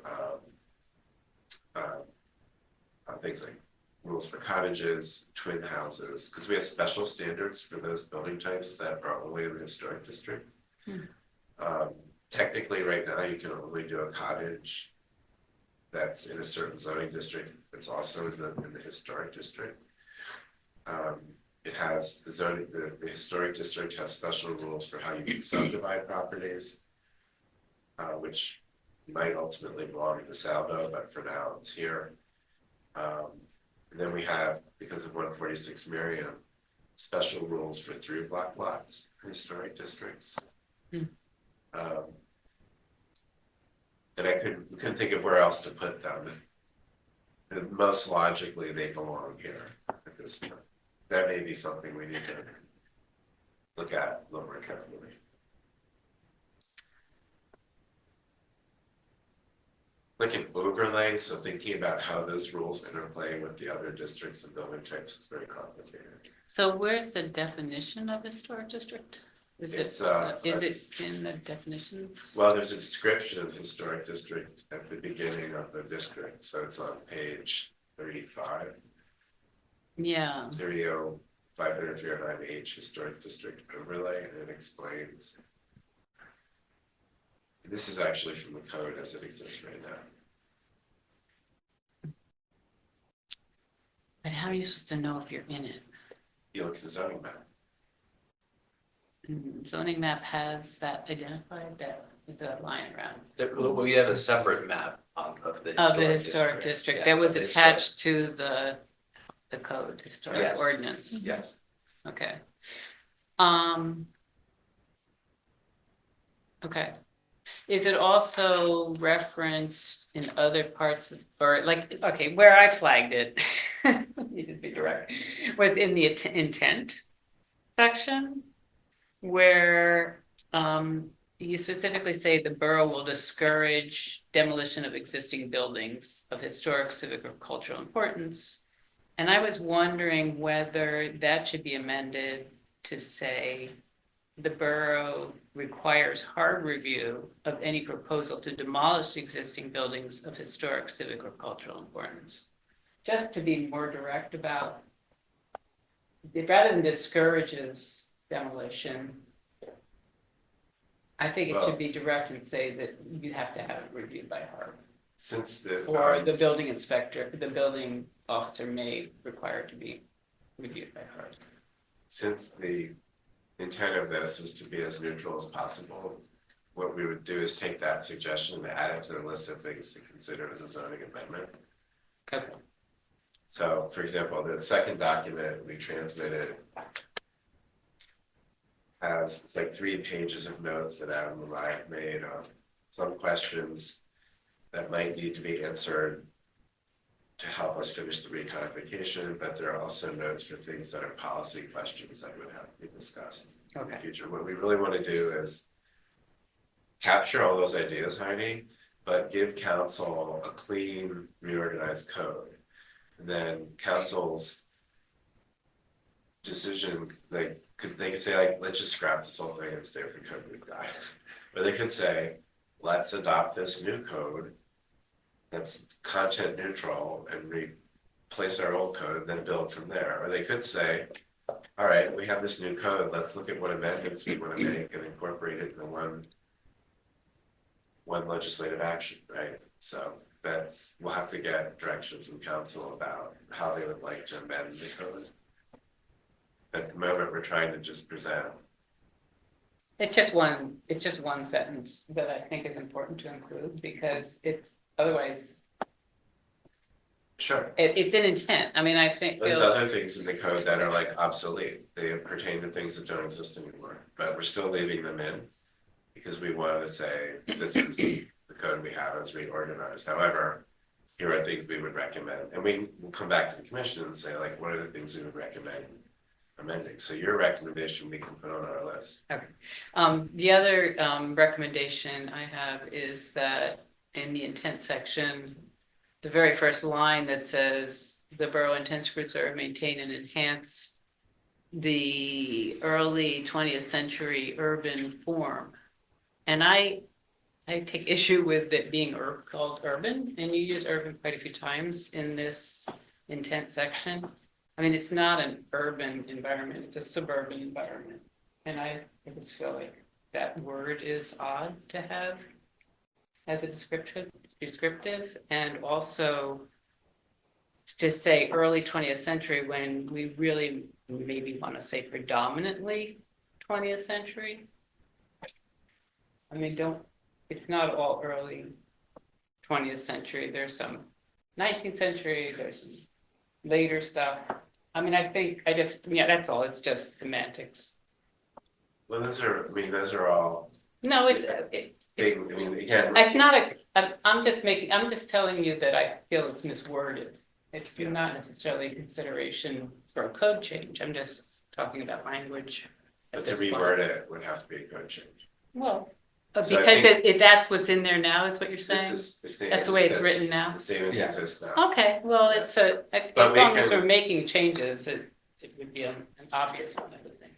things like rules for cottages, twin houses, because we have special standards for those building types that are only in the historic district. Technically, right now, you can only do a cottage that's in a certain zoning district that's also in the historic district. It has the historic district has special rules for how you can subdivide properties, which might ultimately belong to Saldo, but for now it's here. And then we have, because of 146 Merriam, special rules for 3-block lots in historic districts. And I couldn't think of where else to put them. And most logically, they belong here at this point. That may be something we need to look at a little more carefully. Like an overlay, so thinking about how those rules interplay with the other districts and building types is very complicated. so where's the definition of historic district? Is It's, it in the definitions? Well, there's a description of historic district at the beginning of the district, so it's on page 35, Yeah. 30, 509H historic district overlay, and it explains. This is actually from the code as it exists right now. But how are you supposed to know if you're in it? You look at the zoning map. Zoning map has that identified, that is a line around. We have a separate map of the Of the historic district, Yeah, that was of the historic- attached to the code, historic Yes. ordinance. Yes. Okay. Okay. Is it also referenced in other parts of, or like, okay, where I flagged it, need to be direct, within the intent section, where you specifically say the borough will discourage demolition of existing buildings of historic, civic, or cultural importance. And I was wondering whether that should be amended to say the borough requires hard review of any proposal to demolish existing buildings of historic, civic, or cultural importance. Just to be more direct about, rather than discourages demolition, I think it should be direct and say that you have to have it reviewed by hard. Since the. Or the building inspector, the building officer may require it to be reviewed by hard. Since the intent of this is to be as neutral as possible, what we would do is take that suggestion and add it to the list of things to consider as a zoning amendment. Okay. So, for example, the second document we transmitted has, it's like 3 pages of notes that Adam and I have made on some questions that might need to be answered to help us finish the recodification, but there are also notes for things that are policy questions that would have to be discussed in the future. What we really want to do is capture all those ideas, Heidi, but give council a clean, reorganized code. And then council's decision, they could say, like, let's just scrap this whole thing and stay with the code we've got. Or they could say, let's adopt this new code that's content neutral and replace our old code and then build from there. Or they could say, all right, we have this new code, let's look at what amendments we want to make and incorporate it into one legislative action, right? So we'll have to get direction from council about how they would like to amend the code. At the moment, we're trying to just present. It's just one sentence that I think is important to include because it's otherwise. Sure. It's an intent. I mean, I think. There's other things in the code that are like obsolete. They pertain to things that don't exist anymore, but we're still leaving them in because we want to say this is the code we have as reorganized. However, here are things we would recommend, and we will come back to the commission and say, like, what are the things we would recommend amending? So your recommendation we can put on our list. Okay. The other recommendation I have is that in the intent section, the very first line that says the borough intends to preserve, maintain, and enhance the early 20th century urban form. And I take issue with it being called urban, and you use urban quite a few times in this intent section. I mean, it's not an urban environment, it's a suburban environment. And I just feel like that word is odd to have as a descriptive, and also to say early 20th century when we really maybe want to say predominantly 20th century. I mean, it's not all early 20th century. There's some 19th century, there's some later stuff. I mean, that's all. It's just semantics. Well, those are all. No, it's big. I mean, again, it's not I'm just telling you that I feel it's misworded. It's not necessarily consideration for a code change. I'm just talking about language. but to reword it would have to be a code change. Well, So because that's what's in there now, is what you're saying? That's That's the way it's written now? The statements exist now. Okay, well, Yeah. as long as we're making changes, it would be an obvious one, I would think.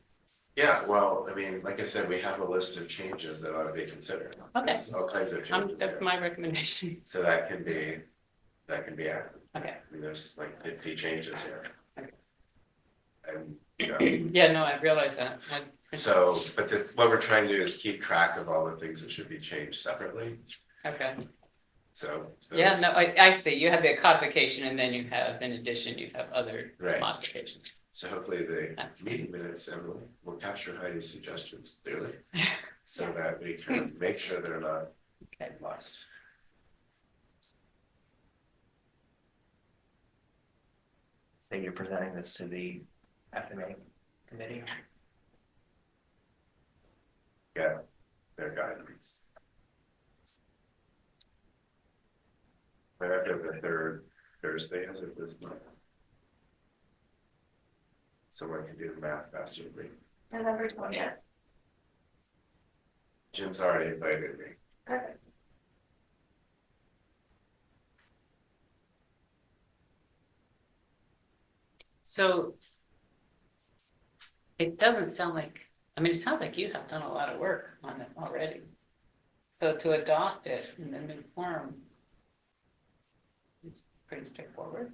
Yeah, well, I mean, like I said, we have a list of changes that ought to be considered. Okay. There's all kinds of changes. That's here. my recommendation. So that can be added. Okay. I mean, there's like 50 changes here. Okay. And, you know, Yeah, no, I realize that. so, but what we're trying to do is keep track of all the things that should be changed separately. Okay. So. Yeah, those- no, I see. You have the codification and then you have, in addition, you have other Right. modifications. So hopefully the That's meeting minutes, Emily, will capture Heidi's suggestions clearly, so that we can make sure they're not Okay. lost. So you're presenting this to the FMA committee? Yeah, their guidance. Right after the third Thursday, as of this month. Someone can do the math faster than me. November 20th. Jim's already invited me. Perfect. So it doesn't sound like, I mean, it sounds like you have done a lot of work on it already. So to adopt it in the new form, it's pretty straightforward.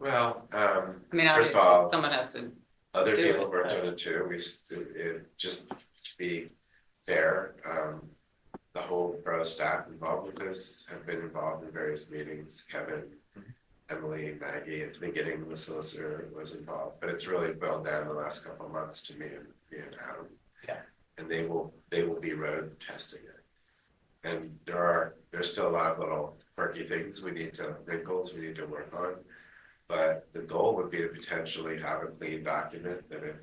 Well, I mean, first of obviously, all, someone has to, other do people it, worked but- on it too. Just to be fair, the whole borough staff involved with this have been involved in various meetings. Kevin, Emily, Maggie, at the beginning, the solicitor was involved, but it's really boiled down the last couple of months to me and Adam. Yeah. And they will be road testing it. And there's still a lot of little quirky things wrinkles we need to work on. But the goal would be to potentially have a clean document that if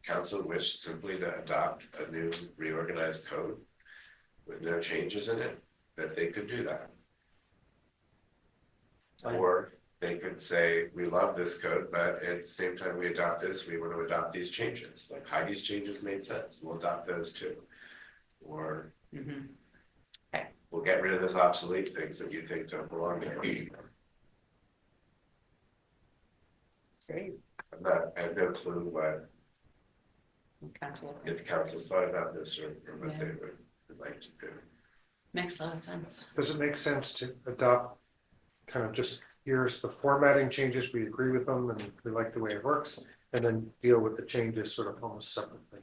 council wished simply to adopt a new reorganized code with no changes in it, that they could do that. Fine. Or they could say, we love this code, but at the same time we adopt this, we want to adopt these changes. Like Heidi's changes made sense, we'll adopt those too. Or Mhm. we'll get rid of those obsolete things that you think don't belong there. Great. I have no clue what, Council. if the council's thought about this or what they Yeah. would like to do. Makes a lot of sense. Does it make sense to adopt kind of just, here's the formatting changes, we agree with them and we like the way it works, and then deal with the changes sort of almost separately?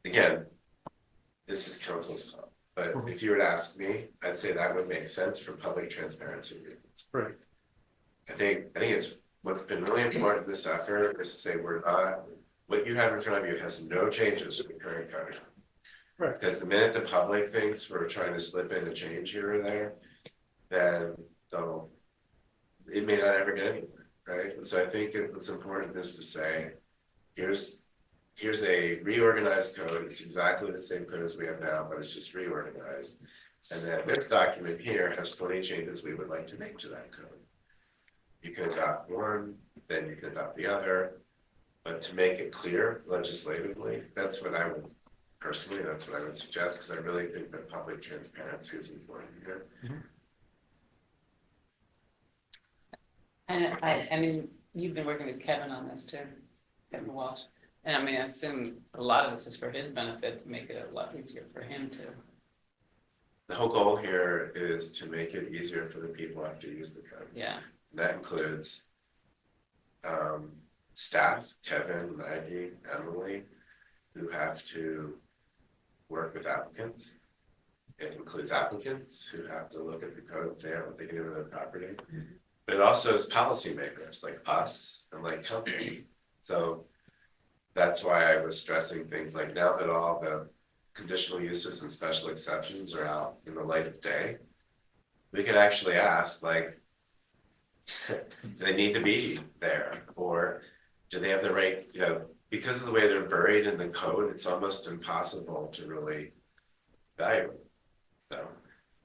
Again, this is council's call, but if you were to ask me, I'd say that would make sense for public transparency reasons. Right. I think it's, what's been really important in this effort is to say what you have in front of you has no changes to the current code. Right. Because the minute the public thinks we're trying to slip in a change here or there, then it may not ever get anywhere, right? And so I think what's important is to say, here's a reorganized code. It's exactly the same code as we have now, but it's just reorganized. And then this document here has 20 changes we would like to make to that code. You can adopt one, then you can adopt the other. But to make it clear legislatively, that's what I would suggest, because I really think that public transparency is important here. And I mean, you've been working with Kevin on this too, Kevin Walsh. And I mean, I assume a lot of this is for his benefit, to make it a lot easier for him to. The whole goal here is to make it easier for the people who have to use the code. Yeah. That includes staff, Kevin, Maggie, Emily, who have to work with applicants. It includes applicants who have to look at the code and figure out what they can do with their property. But it also is policymakers like us and like council. So that's why I was stressing things like, now that all the conditional uses and special exceptions are out in the light of day, we could actually ask, like, do they need to be there? Or do they have the right, because of the way they're buried in the code, it's almost impossible to really evaluate them.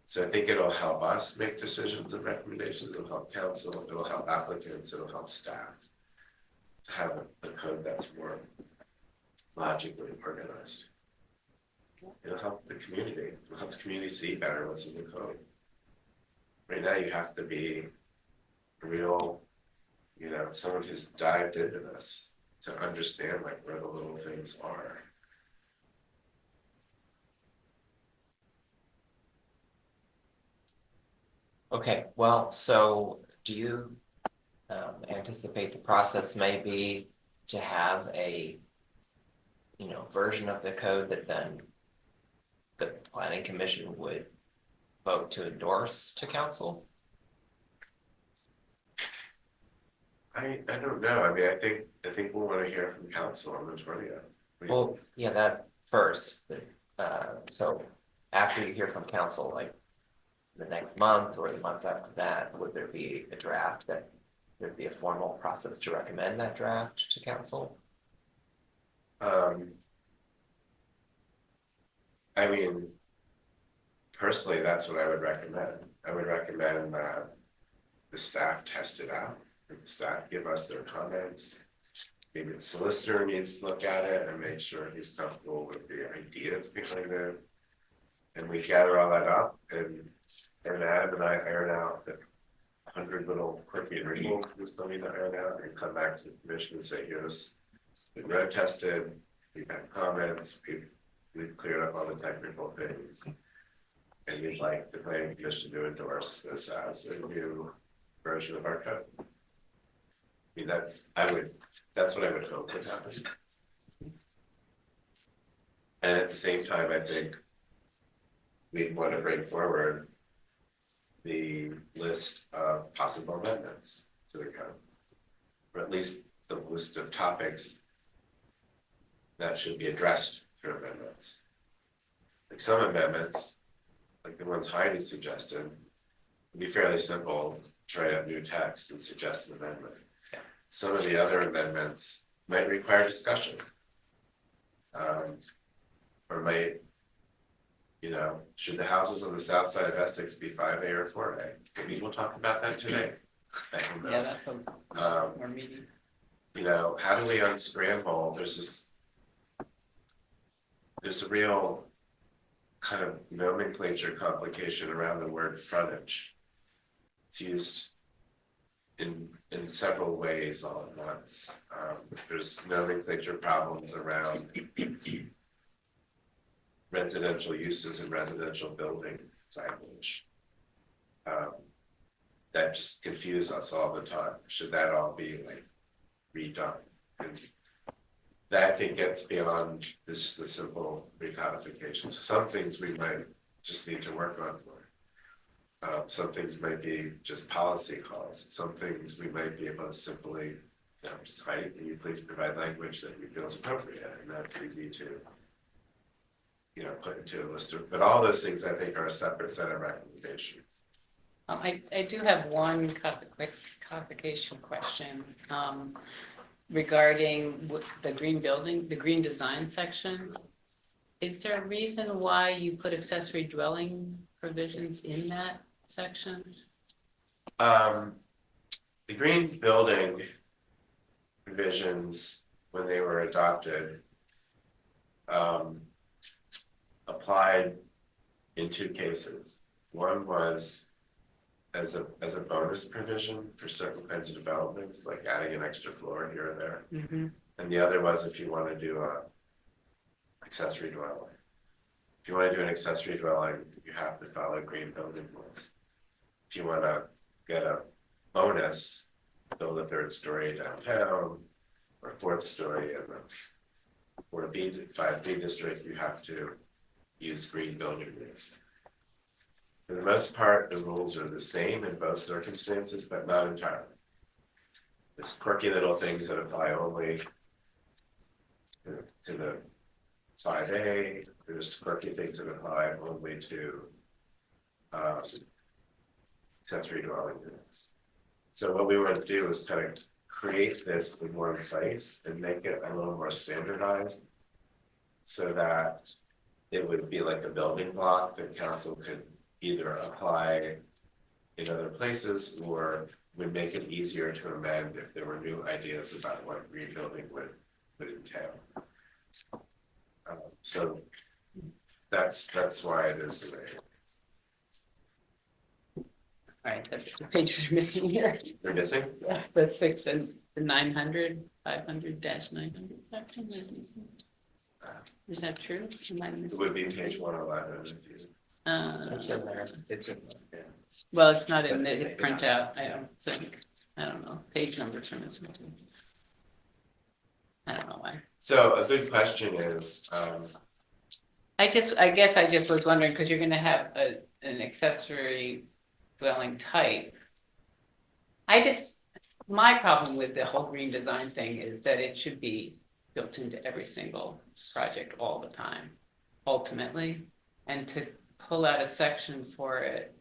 So I think it'll help us make decisions and recommendations. It'll help council, it'll help applicants, it'll help staff to have a code that's more logically organized. It'll help the community. It'll help the community see better what's in the code. Right now, you have to be real, someone who's dived into this to understand like where the little things are. Okay, well, so do you anticipate the process may be to have a, version of the code that then the planning commission would vote to endorse to council? I don't know. I mean, I think we'll want to hear from council on the 20th. Well, yeah, that first, so after you hear from council, like the next month or the month after that, would there be a draft that there'd be a formal process to recommend that draft to council? I mean, personally, that's what I would recommend. I would recommend that the staff test it out, and the staff give us their comments. Maybe the solicitor needs to look at it and make sure he's comfortable with the ideas behind it. And we gather all that up, and Adam and I iron out the 100 little quirky wrinkles we still need to iron out, and come back to the commission and say, here's, it's been road tested, we've had comments, we've cleared up all the technical things. And we'd like the planning commission to endorse this as a new version of our code. I mean, that's what I would hope would happen. And at the same time, I think we'd want to bring forward the list of possible amendments to the code, or at least the list of topics that should be addressed through amendments. Like some amendments, like the ones Heidi suggested, would be fairly simple, try out new text and suggest an amendment. Some of the other amendments might require discussion. Or might, should the houses on the south side of Essex be 5A or 4A? Maybe we'll talk about that today. I don't know. Yeah, that's a more meaty. How do we unscramble? There's a real kind of nomenclature complication around the word frontage. It's used in several ways all at once. There's nomenclature problems around residential uses and residential building language. That just confuse us all the time. Should that all be like redone? And that I think gets beyond the simple recodification. So some things we might just need to work on more. Some things might be just policy calls. Some things we might be able to simply, just Heidi, can you please provide language that you feel is appropriate? And that's easy to, put into a list of, but all those things I think are a separate set of recommendations. I do have one codification question regarding the green building, the green design section. Is there a reason why you put accessory dwelling provisions in that section? The green building provisions, when they were adopted, applied in two cases. One was as a bonus provision for certain kinds of developments, like adding an extra floor here or there. Mm-hmm. And the other was if you want to do a accessory dwelling. If you want to do an accessory dwelling, you have to follow green building rules. If you want to get a bonus, build a third story downtown or a fourth story in the 5B district, you have to use green building rules. For the most part, the rules are the same in both circumstances, but not entirely. There's quirky little things that apply only to the 5A. There's quirky things that apply only to accessory dwelling units. So what we want to do is kind of create this in one place and make it a little more standardized so that it would be like a building block that council could either apply in other places or would make it easier to amend if there were new ideas about what green building would entail. So that's why it is the way. All right, the pages are missing here. They're missing? Yeah, the 900, 500-900 section. Is that true? Am I It missing? would be page 111. It's in there. It's in there. Yeah. Well, it's not in the printout, I don't think. I don't know. Page numbers are missing. I don't know why. So a good question is, I guess I just was wondering, because you're going to have an accessory dwelling type. My problem with the whole green design thing is that it should be built into every single project all the time, ultimately. And to pull out a section for it,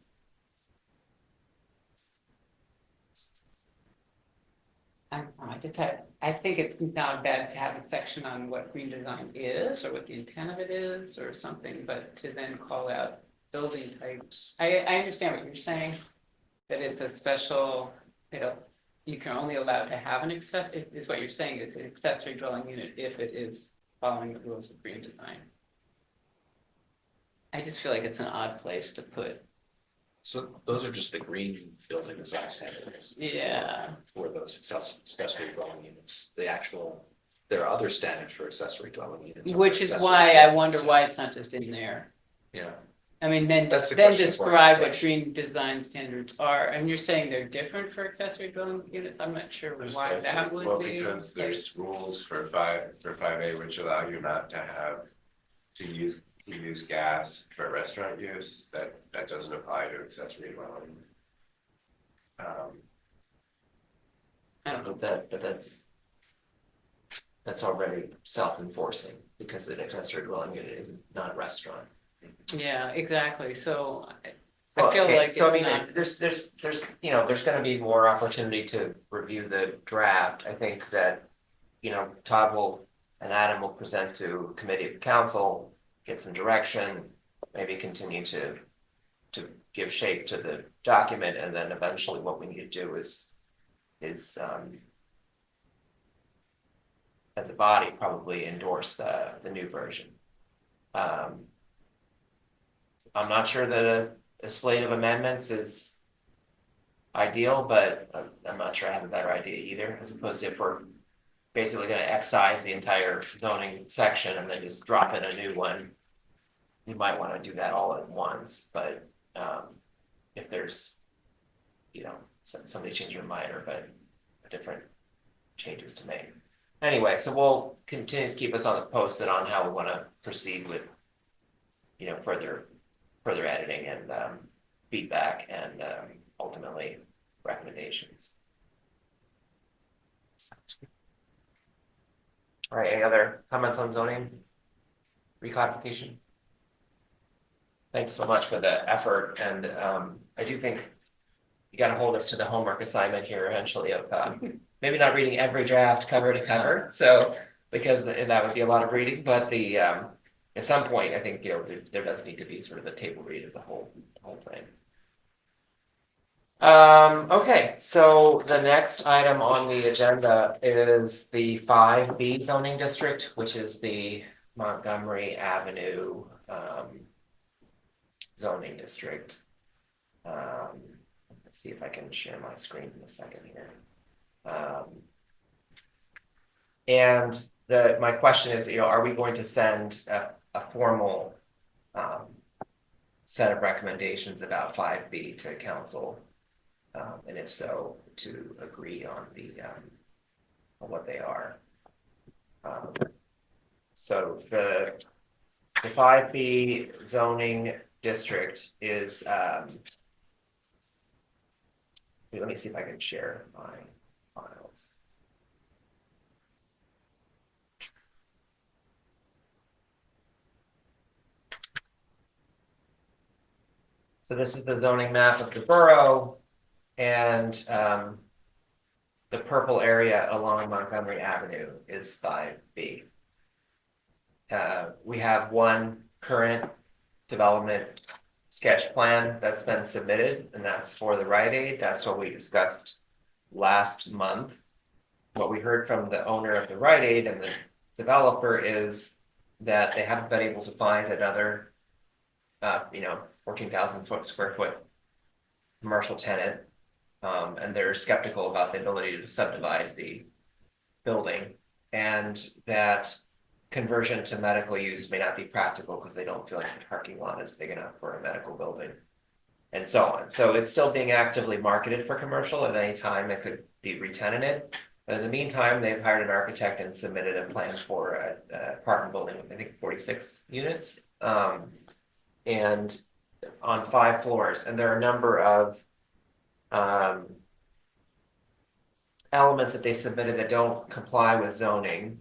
I think it's not bad to have a section on what green design is or what the intent of it is or something, but to then call out building types. I understand what you're saying, that it's a special, you know, you can only allow to have an is what you're saying is an accessory dwelling unit if it is following the rules of green design. I just feel like it's an odd place to put. So those are just the green building design standards. Yeah. For those accessory dwelling units, there are other standards for accessory dwelling units. Which is Accessory why I dwelling wonder units. why it's not just in there. Yeah, I mean, then That's a then question for describe what organization. green design standards are, and you're saying they're different for accessory dwelling units. I'm not sure why that would Well, be. because there's rules for 5A, which allow you not to have, to use gas for restaurant use, that doesn't apply to accessory dwellings. I don't know. But that's already self-enforcing because an accessory dwelling unit is not a restaurant. Yeah, exactly. So I Well, feel okay, like so I it's mean, not. there's, you know, there's gonna be more opportunity to review the draft. I think that, you know, Todd will, and Adam will present to committee of the council, get some direction, maybe continue to give shape to the document, and then eventually what we need to do is as a body, probably endorse the new version. I'm not sure that a slate of amendments is ideal, but I'm not sure I have a better idea either, as opposed to if we're basically gonna excise the entire zoning section and then just drop in a new one. You might wanna do that all at once, but, if there's, you know, some of these changes are minor, but different changes to make. Anyway, so we'll continue to keep us on the posted on how we wanna proceed with, you know, further editing and, feedback and, ultimately recommendations. All right, any other comments on zoning? Recodification? Thanks so much for the effort, and I do think you gotta hold us to the homework assignment here eventually of maybe not reading every draft cover to cover, so because that would be a lot of reading, but the at some point, I think, you know, there does need to be sort of a table read of the whole thing. Okay, so the next item on the agenda is the 5B zoning district, which is the Montgomery Avenue zoning district. Let's see if I can share my screen in a second here. And my question is, you know, are we going to send a formal set of recommendations about 5B to council? And if so, to agree on on what they are. So the 5B zoning district is, let me see if I can share my files. So this is the zoning map of the borough. And the purple area along Montgomery Avenue is 5B. We have one current development sketch plan that's been submitted, and that's for the Rite Aid. That's what we discussed last month. What we heard from the owner of the Rite Aid and the developer is that they haven't been able to find another, 14,000 square foot commercial tenant. And they're skeptical about the ability to subdivide the building, and that conversion to medical use may not be practical because they don't feel like the parking lot is big enough for a medical building, and so on. So it's still being actively marketed for commercial. At any time it could be re-tenanted. But in the meantime, they've hired an architect and submitted a plan for a apartment building with, I think, 46 units, and on 5 floors. And there are a number of elements that they submitted that don't comply with zoning,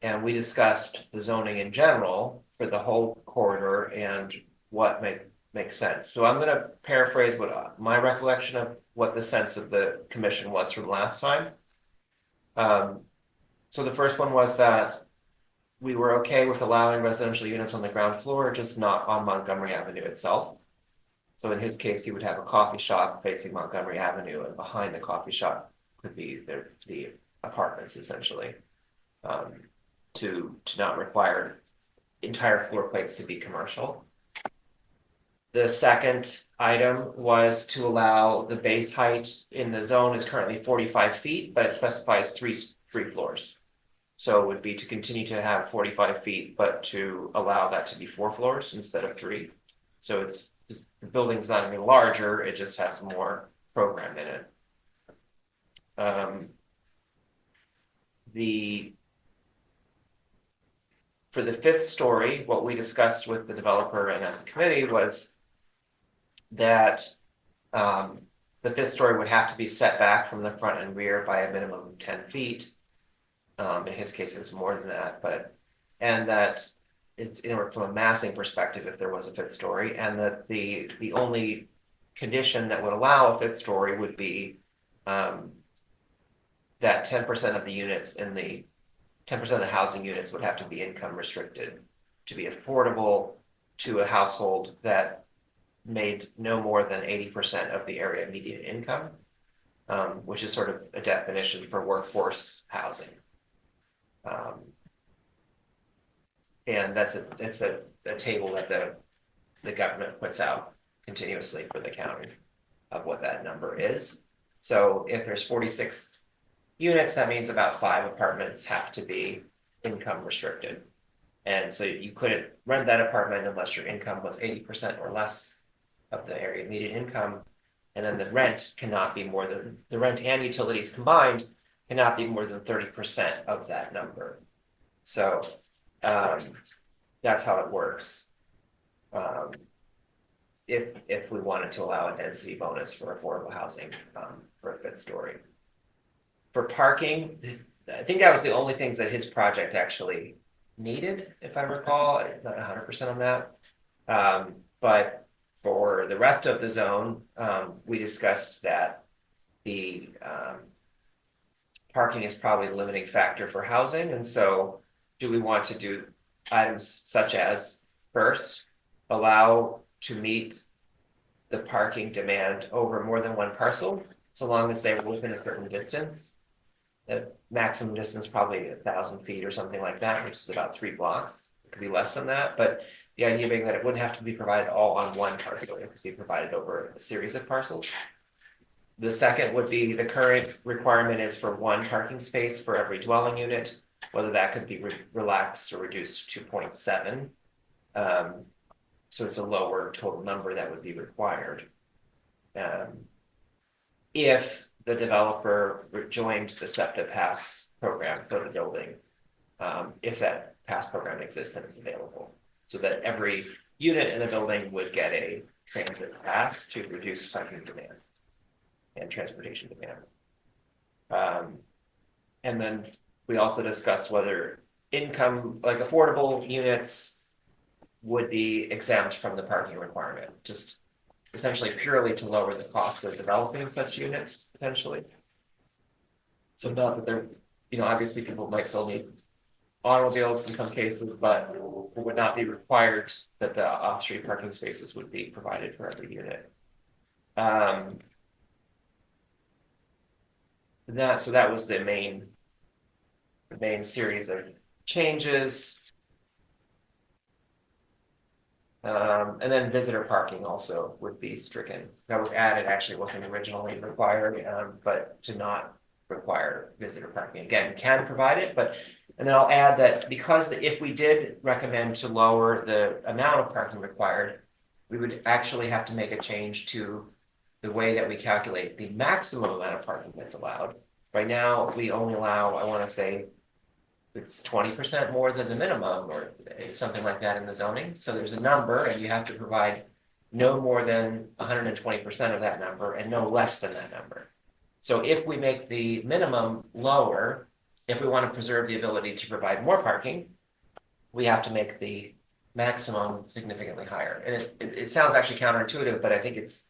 and we discussed the zoning in general for the whole corridor and what makes sense. So I'm going to paraphrase what my recollection of what the sense of the commission was from last time, So the first one was that we were okay with allowing residential units on the ground floor, just not on Montgomery Avenue itself. So in his case, he would have a coffee shop facing Montgomery Avenue, and behind the coffee shop could be the apartments essentially. To not require entire floor plates to be commercial. The second item was to allow the base height in the zone is currently 45 feet, but it specifies three floors. So it would be to continue to have 45 feet, but to allow that to be 4 floors instead of 3. So it's the building's not any larger, it just has more program in it. For the 5th story, what we discussed with the developer and as a committee was that the 5th story would have to be set back from the front and rear by a minimum of 10 feet. In his case, it was more than that, and that it's from a massing perspective, if there was a 5th story, and that the only condition that would allow a 5th story would be that 10% of the units 10% of the housing units would have to be income restricted to be affordable to a household that made no more than 80% of the area median income, which is sort of a definition for workforce housing. And it's a table that the government puts out continuously for the county of what that number is. So if there's 46 units, that means about 5 apartments have to be income restricted. And so you couldn't rent that apartment unless your income was 80% or less of the area median income. And then the rent and utilities combined cannot be more than 30% of that number. So that's how it works. If we wanted to allow a density bonus for affordable housing for a 5th story. For parking, I think that was the only things that his project actually needed, if I recall. I'm not 100% on that. But for the rest of the zone, we discussed that the parking is probably the limiting factor for housing. And so do we want to do items such as, first, allow to meet the parking demand over more than one parcel, so long as they were within a certain distance? The maximum distance probably 1,000 feet or something like that, which is about 3 blocks. It could be less than that, but the idea being that it wouldn't have to be provided all on one parcel. It could be provided over a series of parcels. The second would be the current requirement is for 1 parking space for every dwelling unit, whether that could be relaxed or reduced to 0.7. So it's a lower total number that would be required. If the developer joined the SEPTA Pass program for the building, if that pass program exists and is available, so that every unit in the building would get a transit pass to reduce parking demand and transportation demand. And then we also discussed whether income, like affordable units, would be exempt from the parking requirement, just essentially purely to lower the cost of developing such units potentially. So not that they're, obviously people might still need automobiles in some cases, but it would not be required that the off-street parking spaces would be provided for every unit. So that was the main series of changes. And then visitor parking also would be stricken. That was added, actually wasn't originally required, but to not require visitor parking. Again, can provide it, and then I'll add that because if we did recommend to lower the amount of parking required, we would actually have to make a change to the way that we calculate the maximum amount of parking that's allowed. Right now, we only allow, I want to say, it's 20% more than the minimum or something like that in the zoning. So there's a number and you have to provide no more than 120% of that number and no less than that number. So if we make the minimum lower, if we want to preserve the ability to provide more parking, we have to make the maximum significantly higher. And it sounds actually counterintuitive, but I think it's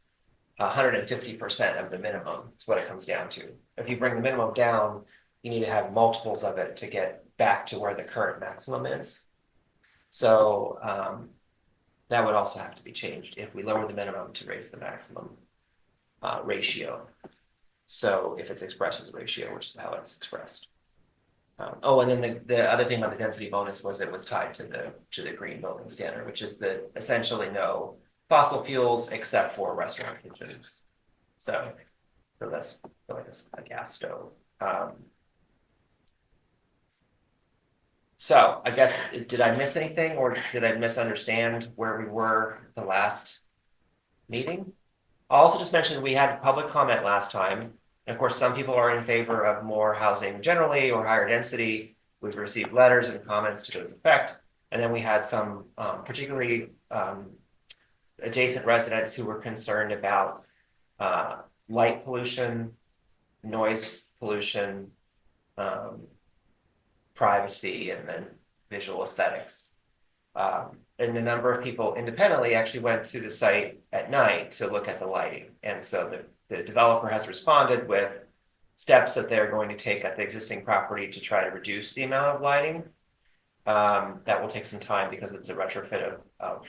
150% of the minimum is what it comes down to. If you bring the minimum down, you need to have multiples of it to get back to where the current maximum is. So that would also have to be changed if we lower the minimum to raise the maximum ratio. So if it's expressed as a ratio, which is how it's expressed. Oh, and then the other thing about the density bonus was it was tied to the green building standard, which is that essentially no fossil fuels except for restaurant kitchens. So that's like a gas stove. So I guess, did I miss anything or did I misunderstand where we were the last meeting? I'll also just mention we had public comment last time. And of course, some people are in favor of more housing generally or higher density. We've received letters and comments to this effect. And then we had some particularly adjacent residents who were concerned about light pollution, noise pollution, privacy, and then visual aesthetics. And a number of people independently actually went to the site at night to look at the lighting. And so the developer has responded with steps that they're going to take at the existing property to try to reduce the amount of lighting. That will take some time because it's a retrofit of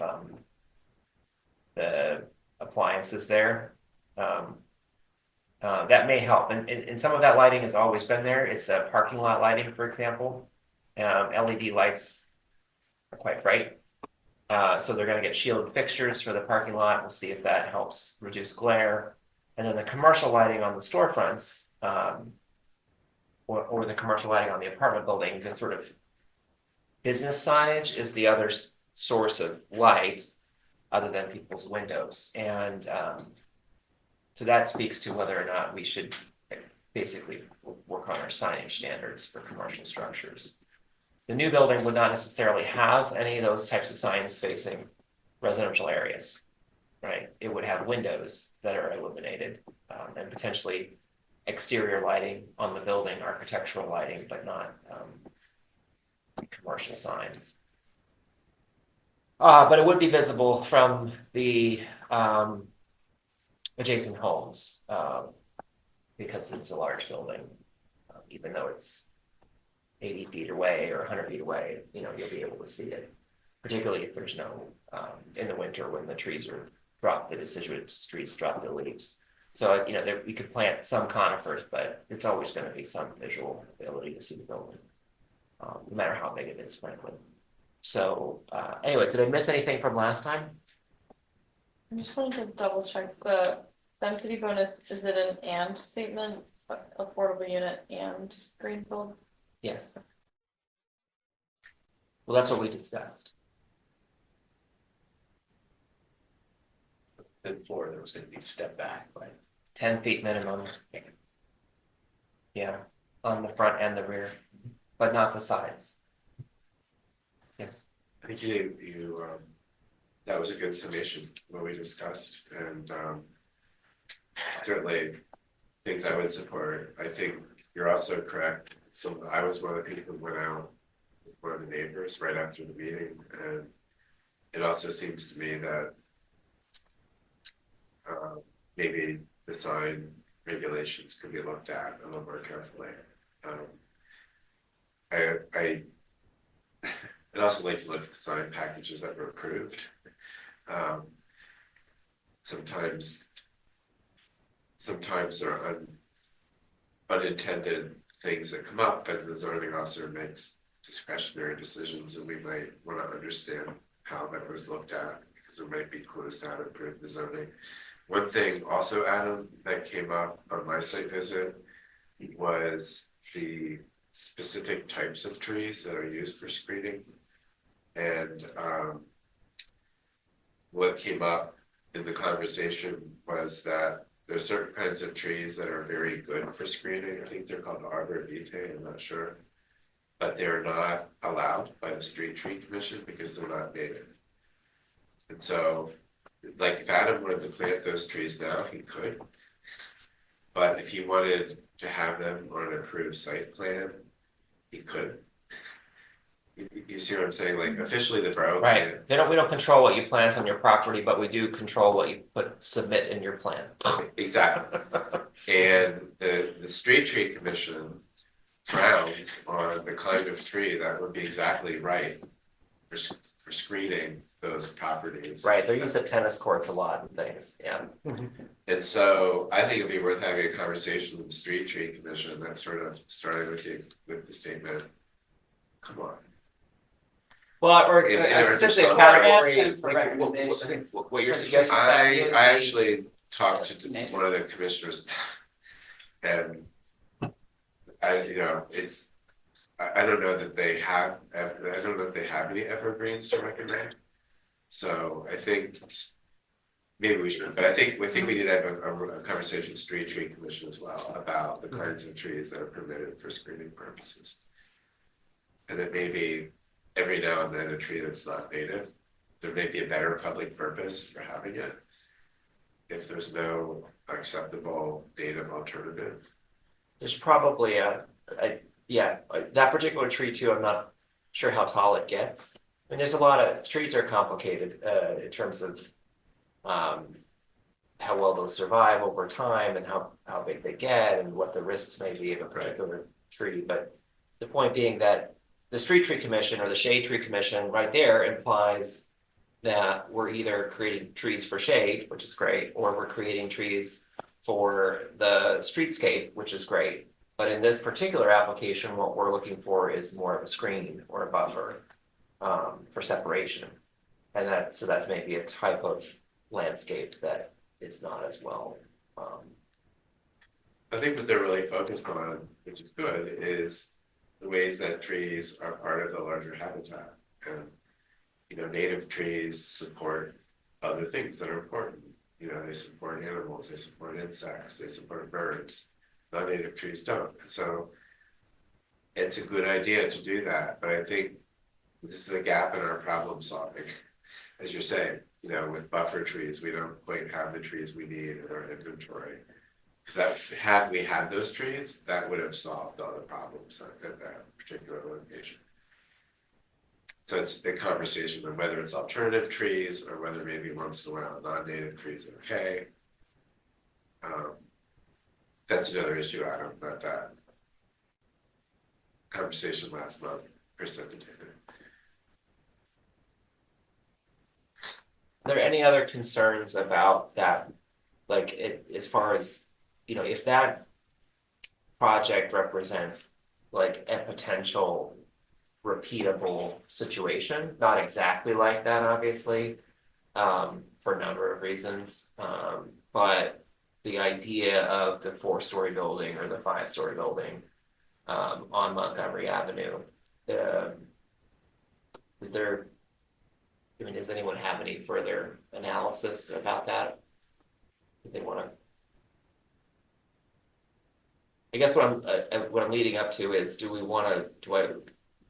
the appliances there. That may help. And some of that lighting has always been there. It's a parking lot lighting, for example. LED lights are quite bright. So they're going to get shielded fixtures for the parking lot. We'll see if that helps reduce glare. And then the commercial lighting on the storefronts, or the commercial lighting on the apartment building, the sort of business signage is the other source of light other than people's windows. And so that speaks to whether or not we should basically work on our signage standards for commercial structures. The new building would not necessarily have any of those types of signs facing residential areas, right? It would have windows that are illuminated and potentially exterior lighting on the building, architectural lighting, but not commercial signs. But it would be visible from the adjacent homes because it's a large building, even though it's 80 feet away or 100 feet away, you'll be able to see it, particularly if there's no, in the winter when the trees are dropped, the deciduous trees drop their leaves. So, we could plant some conifers, but it's always going to be some visual ability to see the building, no matter how big it is, frankly. So anyway, did I miss anything from last time? I just wanted to double check the density bonus. Is it an and statement, affordable unit and greenfield? Yes. Well, that's what we discussed. The floor, there was going to be step back, right? 10 feet minimum. Yeah, on the front and the rear, but not the sides. Yes. I think you that was a good summation what we discussed, and certainly things I would support. I think you're also correct. So I was one of the people who went out with one of the neighbors right after the meeting, and it also seems to me that maybe the sign regulations could be looked at a little more carefully. I'd also like to look at the sign packages that were approved. Sometimes there are unintended things that come up, and the zoning officer makes discretionary decisions, and we might want to understand how that was looked at, because there might be clues to how to improve the zoning. One thing also, Adam, that came up on my site visit was the specific types of trees that are used for screening. And what came up in the conversation was that there are certain kinds of trees that are very good for screening. I think they're called arbor vitae, I'm not sure. But they're not allowed by the Street Tree Commission because they're not native. And so, like, if Adam wanted to plant those trees now, he could. But if he wanted to have them on an approved site plan, he could. You see what I'm saying? Like, officially the borough Right. We don't control what you plant on your property, but we do control what you submit in your plan. Exactly. And the Street Tree Commission frowns on the kind of tree that would be exactly right for screening those properties. Right, they're used at tennis courts a lot and things, yeah. And so I think it'd be worth having a conversation with the Street Tree Commission that sort of started with the statement, come on. Well, or If there is essentially a some- category, Ask them for like, what recommendations. what you're suggesting. I actually talked to one of the commissioners and I don't know that they have, I don't know if they have any evergreens to recommend. So I think maybe we should, but I think we need to have a conversation with Street Tree Commission as well about the kinds of trees that are permitted for screening purposes. And that maybe every now and then a tree that's not native, there may be a better public purpose for having it if there's no acceptable native alternative. There's probably that particular tree too, I'm not sure how tall it gets. I mean, there's a lot of, trees are complicated in terms of how well they'll survive over time and how big they get and what the risks may be of a particular tree. But the point being that the Street Tree Commission or the Shade Tree Commission right there implies that we're either creating trees for shade, which is great, or we're creating trees for the streetscape, which is great. But in this particular application, what we're looking for is more of a screen or a buffer for separation. And that's maybe a type of landscape that is not as well. I think what they're really focused on, which is good, is the ways that trees are part of the larger habitat. And, native trees support other things that are important. They support animals, they support insects, they support birds. Non-native trees don't. So it's a good idea to do that. But I think this is a gap in our problem solving. As you're saying, with buffer trees, we don't quite have the trees we need in our inventory. Because had we had those trees, that would have solved all the problems at that particular location. So it's a conversation of whether it's alternative trees or whether maybe once in a while non-native trees are okay. That's another issue, Adam, but that conversation last month precipitated. Are there any other concerns about that? As far as, if that project represents like a potential repeatable situation, not exactly like that, obviously, for a number of reasons. But the idea of the 4-story building or the 5-story building on Montgomery Avenue, does anyone have any further analysis about that? If they want to, I guess what I'm leading up to is, do I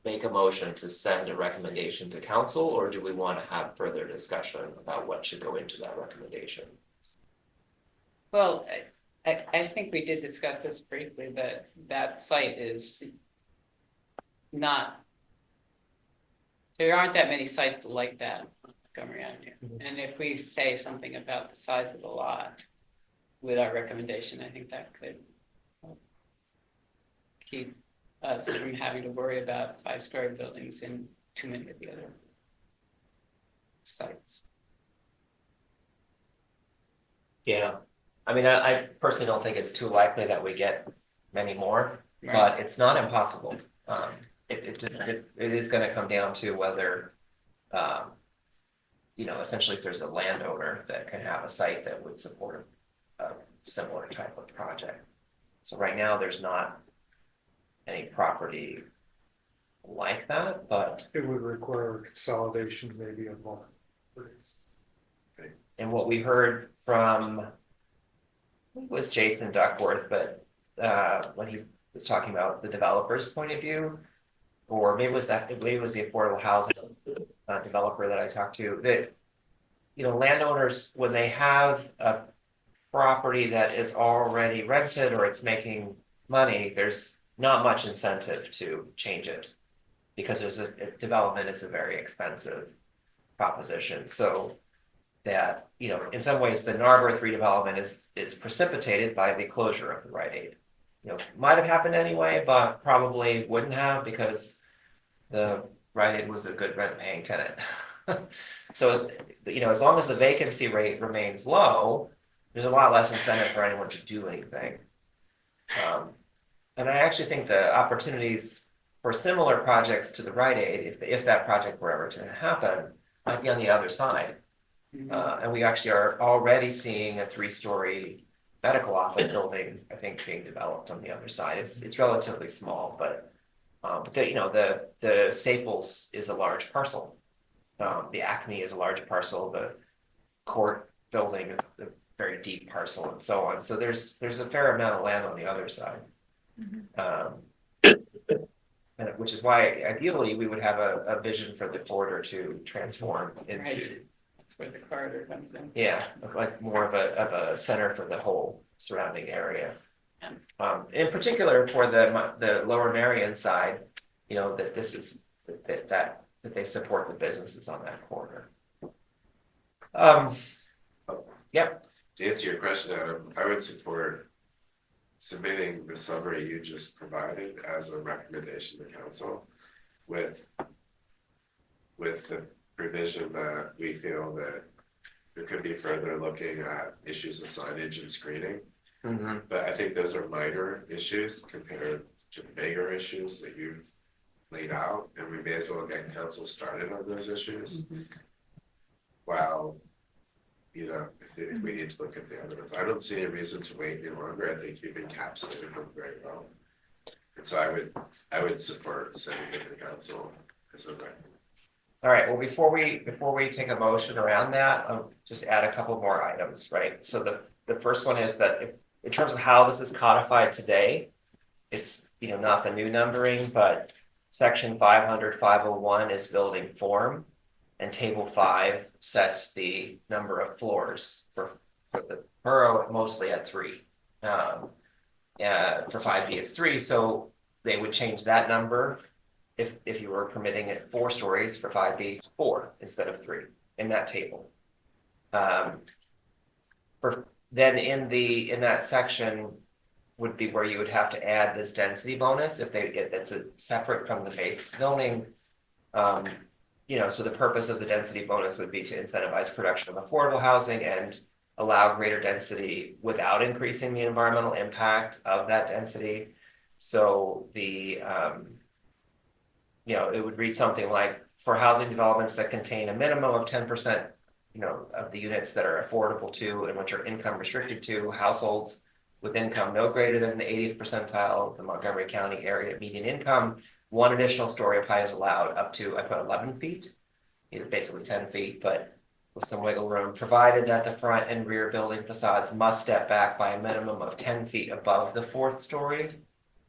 make a motion to send a recommendation to council, or do we want to have further discussion about what should go into that recommendation? Well, I think we did discuss this briefly, that site is not, there aren't that many sites like that come around here. And if we say something about the size of the lot with our recommendation, I think that could keep us from having to worry about 5-story buildings in too many of the other sites. Yeah, I mean, I personally don't think it's too likely that we get many more, Right. but it's not impossible. It is going to come down to whether, essentially if there's a landowner that can have a site that would support a similar type of project. So right now, there's not any property like that, but. It would require consolidation maybe of more. And what we heard from, it was Jason Duckworth, but when he was talking about the developer's point of view, or maybe it was the affordable housing developer that I talked to, that, landowners, when they have a property that is already rented or it's making money, there's not much incentive to change it because development is a very expensive proposition. So that, in some ways the Narberth redevelopment is precipitated by the closure of the Rite Aid. might have happened anyway, but probably wouldn't have because the Rite Aid was a good rent paying tenant. So as long as the vacancy rate remains low, there's a lot less incentive for anyone to do anything. And I actually think the opportunities for similar projects to the Rite Aid, if that project were ever to happen, might be on the other side. And we actually are already seeing a 3-story medical office building, I think, being developed on the other side. It's relatively small, but the Staples is a large parcel. The Acme is a large parcel. The court building is a very deep parcel, and so on. So there's a fair amount of land on the other side. And which is why ideally we would have a vision for the corridor to transform into. Right. That's where the corridor comes in. Yeah, like more of a center for the whole surrounding area. Yeah. In particular for the Lower Marion side, that this is that they support the businesses on that corridor. Yep. To answer your question, Adam, I would support submitting the summary you just provided as a recommendation to council with the provision that we feel that there could be further looking at issues of signage and screening. Mm-hmm. But I think those are minor issues compared to bigger issues that you've laid out, and we may as well get council started on those issues. While, if we need to look at the other ones, I don't see any reason to wait any longer. I think you've encapsulated them very well. And so I would support sending it to council as a recommendation. All right, well, before we take a motion around that, I'll just add a couple more items, right? So the first one is that in terms of how this is codified today, it's, not the new numbering, but section 500-501 is building form, and table 5 sets the number of floors for the borough, mostly at 3. For 5B, it's 3, so they would change that number if you were permitting it 4 stories for 5B, 4 instead of 3 in that table. Then in that section would be where you would have to add this density bonus if it's separate from the base zoning. So the purpose of the density bonus would be to incentivize production of affordable housing and allow greater density without increasing the environmental impact of that density. So it would read something like, for housing developments that contain a minimum of 10%, of the units that are affordable to and which are income restricted to households with income no greater than the 80th percentile of the Montgomery County area median income, 1 additional story of height is allowed up to, I put 11 feet, basically 10 feet, but with some wiggle room, provided that the front and rear building facades must step back by a minimum of 10 feet above the 4th story.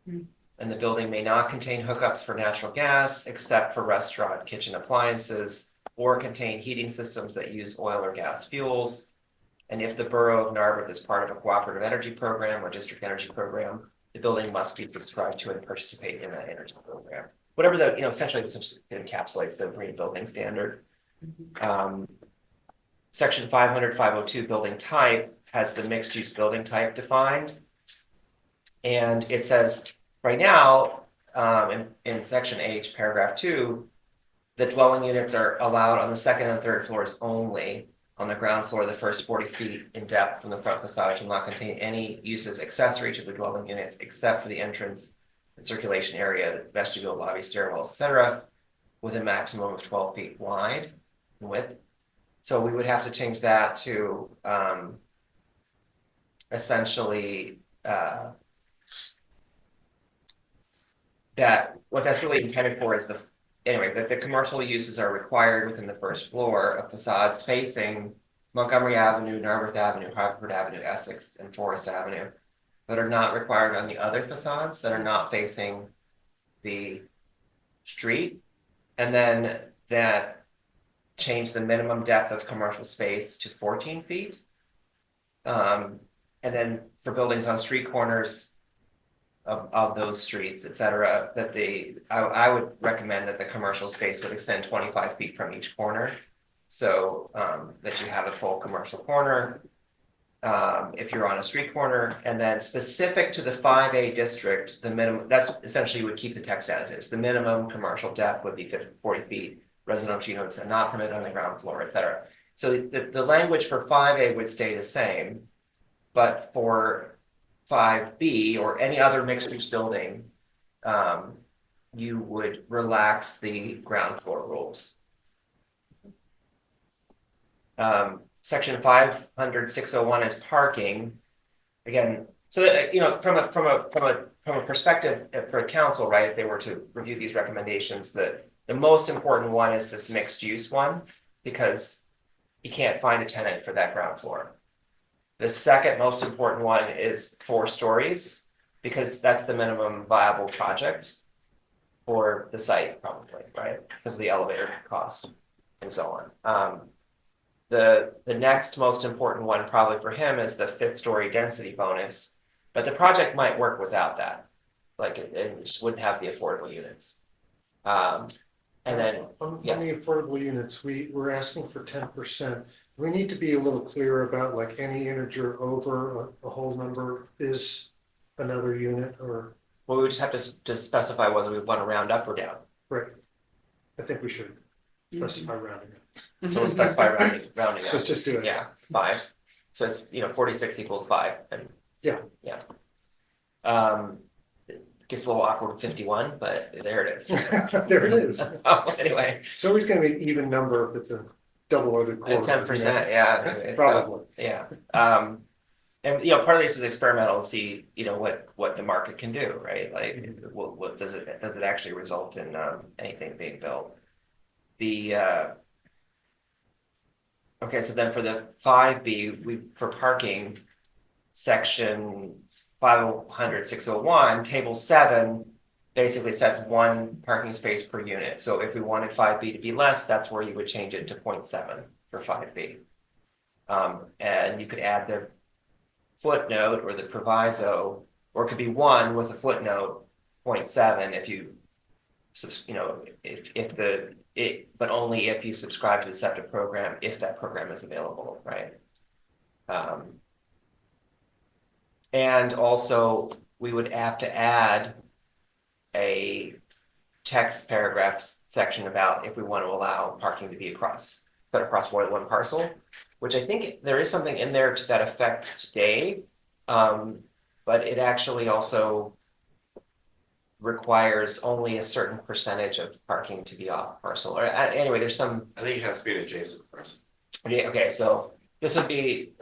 And the building may not contain hookups for natural gas, except for restaurant kitchen appliances, or contain heating systems that use oil or gas fuels. And if the borough of Narberth is part of a cooperative energy program or district energy program, the building must be subscribed to and participate in that energy program. Whatever essentially this encapsulates the green building standard. Section 500-502 building type has the mixed use building type defined. And it says right now, in section H, paragraph 2, the dwelling units are allowed on the 2nd and 3rd floors only. On the ground floor, the first 40 feet in depth from the front facade shall not contain any uses accessory to the dwelling units except for the entrance and circulation area, vestibule, lobby, stairwells, etc., with a maximum of 12 feet wide in width. So we would have to change that to essentially that what that's really intended for is that the commercial uses are required within the first floor of facades facing Montgomery Avenue, Narberth Avenue, Hartford Avenue, Essex, and Forest Avenue, that are not required on the other facades that are not facing the street. And then that change the minimum depth of commercial space to 14 feet. And then for buildings on street corners of those streets, et cetera, that I would recommend that the commercial space would extend 25 feet from each corner. So that you have a full commercial corner. if you're on a street corner, and then specific to the 5A district, the minimum, that's essentially would keep the text as is. The minimum commercial depth would be 40 feet, residential units are not permitted on the ground floor, et cetera. So the language for 5A would stay the same, but for 5B or any other mixed use building, you would relax the ground floor rules. Section 500-601 is parking. Again, so that, you know, from a perspective for a council, right? If they were to review these recommendations, the most important one is this mixed use one, because you can't find a tenant for that ground floor. The second most important one is 4 stories, because that's the minimum viable project for the site, probably, right? Because of the elevator cost and so on. The next most important one probably for him is the 5th story density bonus, but the project might work without that. Like it just wouldn't have the affordable units. And then On yeah. the affordable units, we're asking for 10%. We need to be a little clearer about like any integer over a whole number is another unit or, well, we just have to specify whether we want to round up or down. right. I think we should specify rounding up. So we'll specify rounding So up. just do it. Yeah, 5. So it's, you know, 46 equals 5. And Yeah. Yeah. Gets a little awkward with 51, but there it is. There it is. So anyway, It's always going to be an even number if it's a double or the quarter. 10%, yeah. Anyway, so, Probably. yeah. And you know, part of this is experimental to see, you know, what the market can do, right? Like, what does it actually result in anything being built? Okay, so then for the 5B, for parking, section 500-601, table 7 basically says 1 parking space per unit. So if we wanted 5B to be less, that's where you would change it to 0.7 for 5B. And you could add the footnote or the proviso, or it could be 1 with a footnote, 0.7 if you, you know, but only if you subscribe to the SEPTA program, if that program is available, right? And also, we would have to add a text paragraph section about if we want to allow parking to be across more than 1 parcel, which I think there is something in there to that effect today, but it actually also requires only a certain percentage of parking to be off parcel. Or anyway, there's some. I think it has to be an adjacent person. Yeah, okay, so this would be,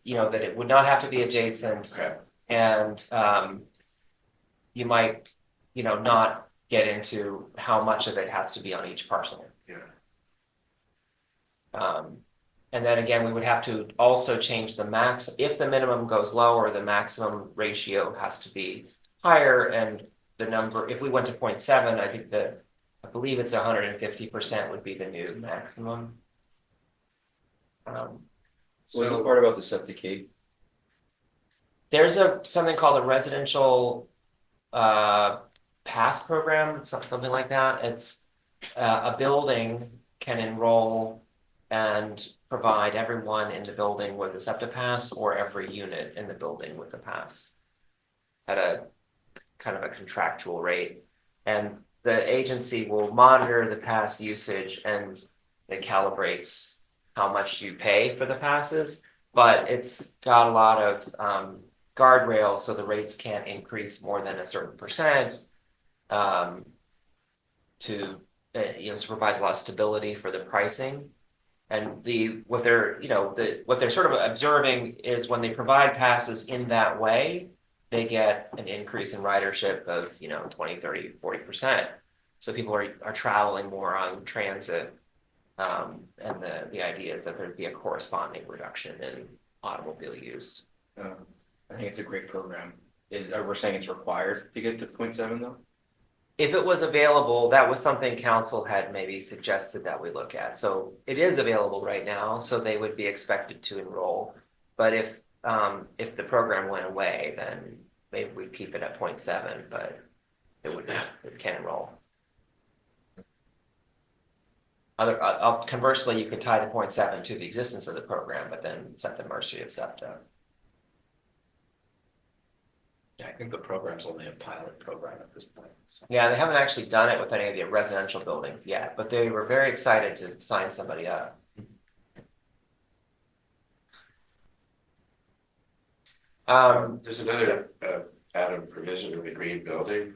you know, that it would not have to be adjacent. Okay. And you might, you know, not get into how much of it has to be on each parcel. Yeah. And then again, we would have to also change the max. If the minimum goes lower, the maximum ratio has to be higher. And the number, if we went to 0.7, I believe it's 150% would be the new maximum. What was the part about the septic gate? There's something called a residential pass program, something like that. It's a building can enroll and provide everyone in the building with a SEPTA pass, or every unit in the building with a pass at a kind of a contractual rate. And the agency will monitor the pass usage and it calibrates how much you pay for the passes, but it's got a lot of guardrails, so the rates can't increase more than a certain percent. To so provides a lot of stability for the pricing. And what they're sort of observing is when they provide passes in that way, they get an increase in ridership of 20, 30, 40%. So people are traveling more on transit. And the idea is that there'd be a corresponding reduction in automobile use. I think it's a great program. We're saying it's required to get to 0.7 though? If it was available, that was something council had maybe suggested that we look at. So it is available right now, so they would be expected to enroll. But if the program went away, then maybe we'd keep it at 0.7, but it can't enroll. Conversely, you could tie the 0.7 to the existence of the program, but then set the mercy of SEPTA. Yeah, I think the program's only a pilot program at this point. So. Yeah, they haven't actually done it with any of the residential buildings yet, but they were very excited to sign somebody up. There's another added provision in the green building,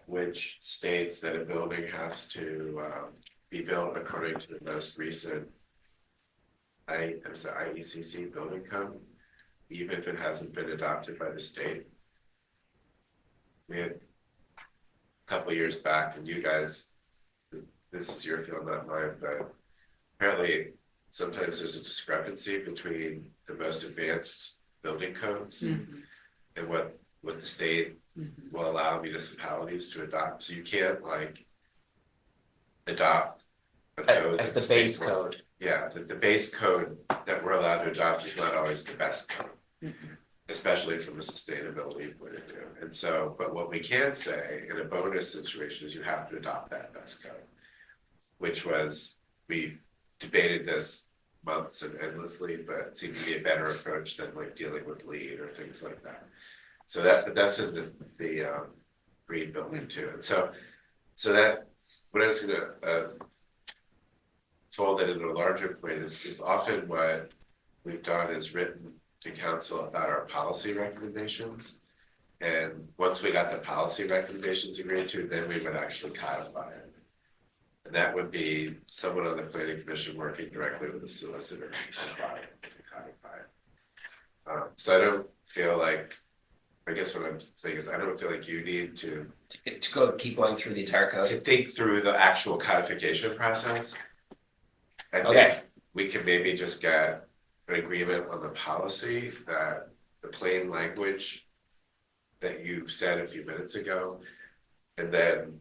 which states that a building has to be built according to the most recent it was the IECC building code, even if it hasn't been adopted by the state. We had a couple of years back, and you guys, this is your field, not mine, but apparently sometimes there's a discrepancy between the most advanced building codes and what the state will allow municipalities to adopt. So you can't like adopt a code As that the state base will- code. Yeah, the base code that we're allowed to adopt is not always the best code, especially from a sustainability point of view. And so, but what we can say in a bonus situation is you have to adopt that best code, which was, we debated this months and endlessly, but it seemed to be a better approach than like dealing with lead or things like that. So that's in the green building too. And so that, what I was gonna fold it into a larger point is often what we've done is written to council about our policy recommendations. And once we got the policy recommendations agreed to, then we would actually codify it. And that would be someone on the planning commission working directly with the solicitor to codify it. So I don't feel like, I guess what I'm saying is I don't feel like you need to Keep going through the entire code. think through the actual codification process. I think Okay. we can maybe just get an agreement on the policy that the plain language that you said a few minutes ago, and then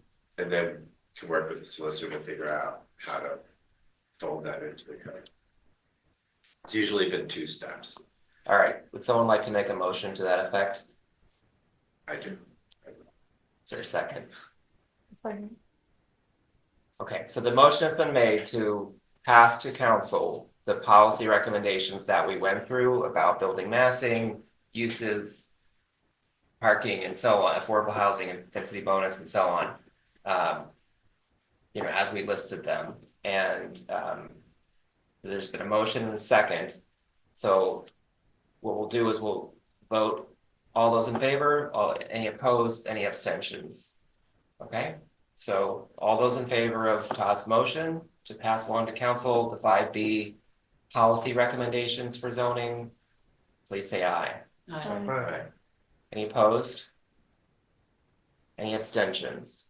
to work with the solicitor to figure out how to fold that into the code. It's usually been 2 steps. All right, would someone like to make a motion to that effect? I do. Is there a second? Second. Okay, so the motion has been made to pass to council the policy recommendations that we went through about building massing, uses, parking, and so on, affordable housing and density bonus and so on. As we listed them, and there's been a motion and a second. So what we'll do is we'll vote all those in favor, any opposed, any abstentions. Okay, so all those in favor of Todd's motion to pass along to council the 5B policy recommendations for zoning, please say aye. Right. Any opposed? Any abstentions?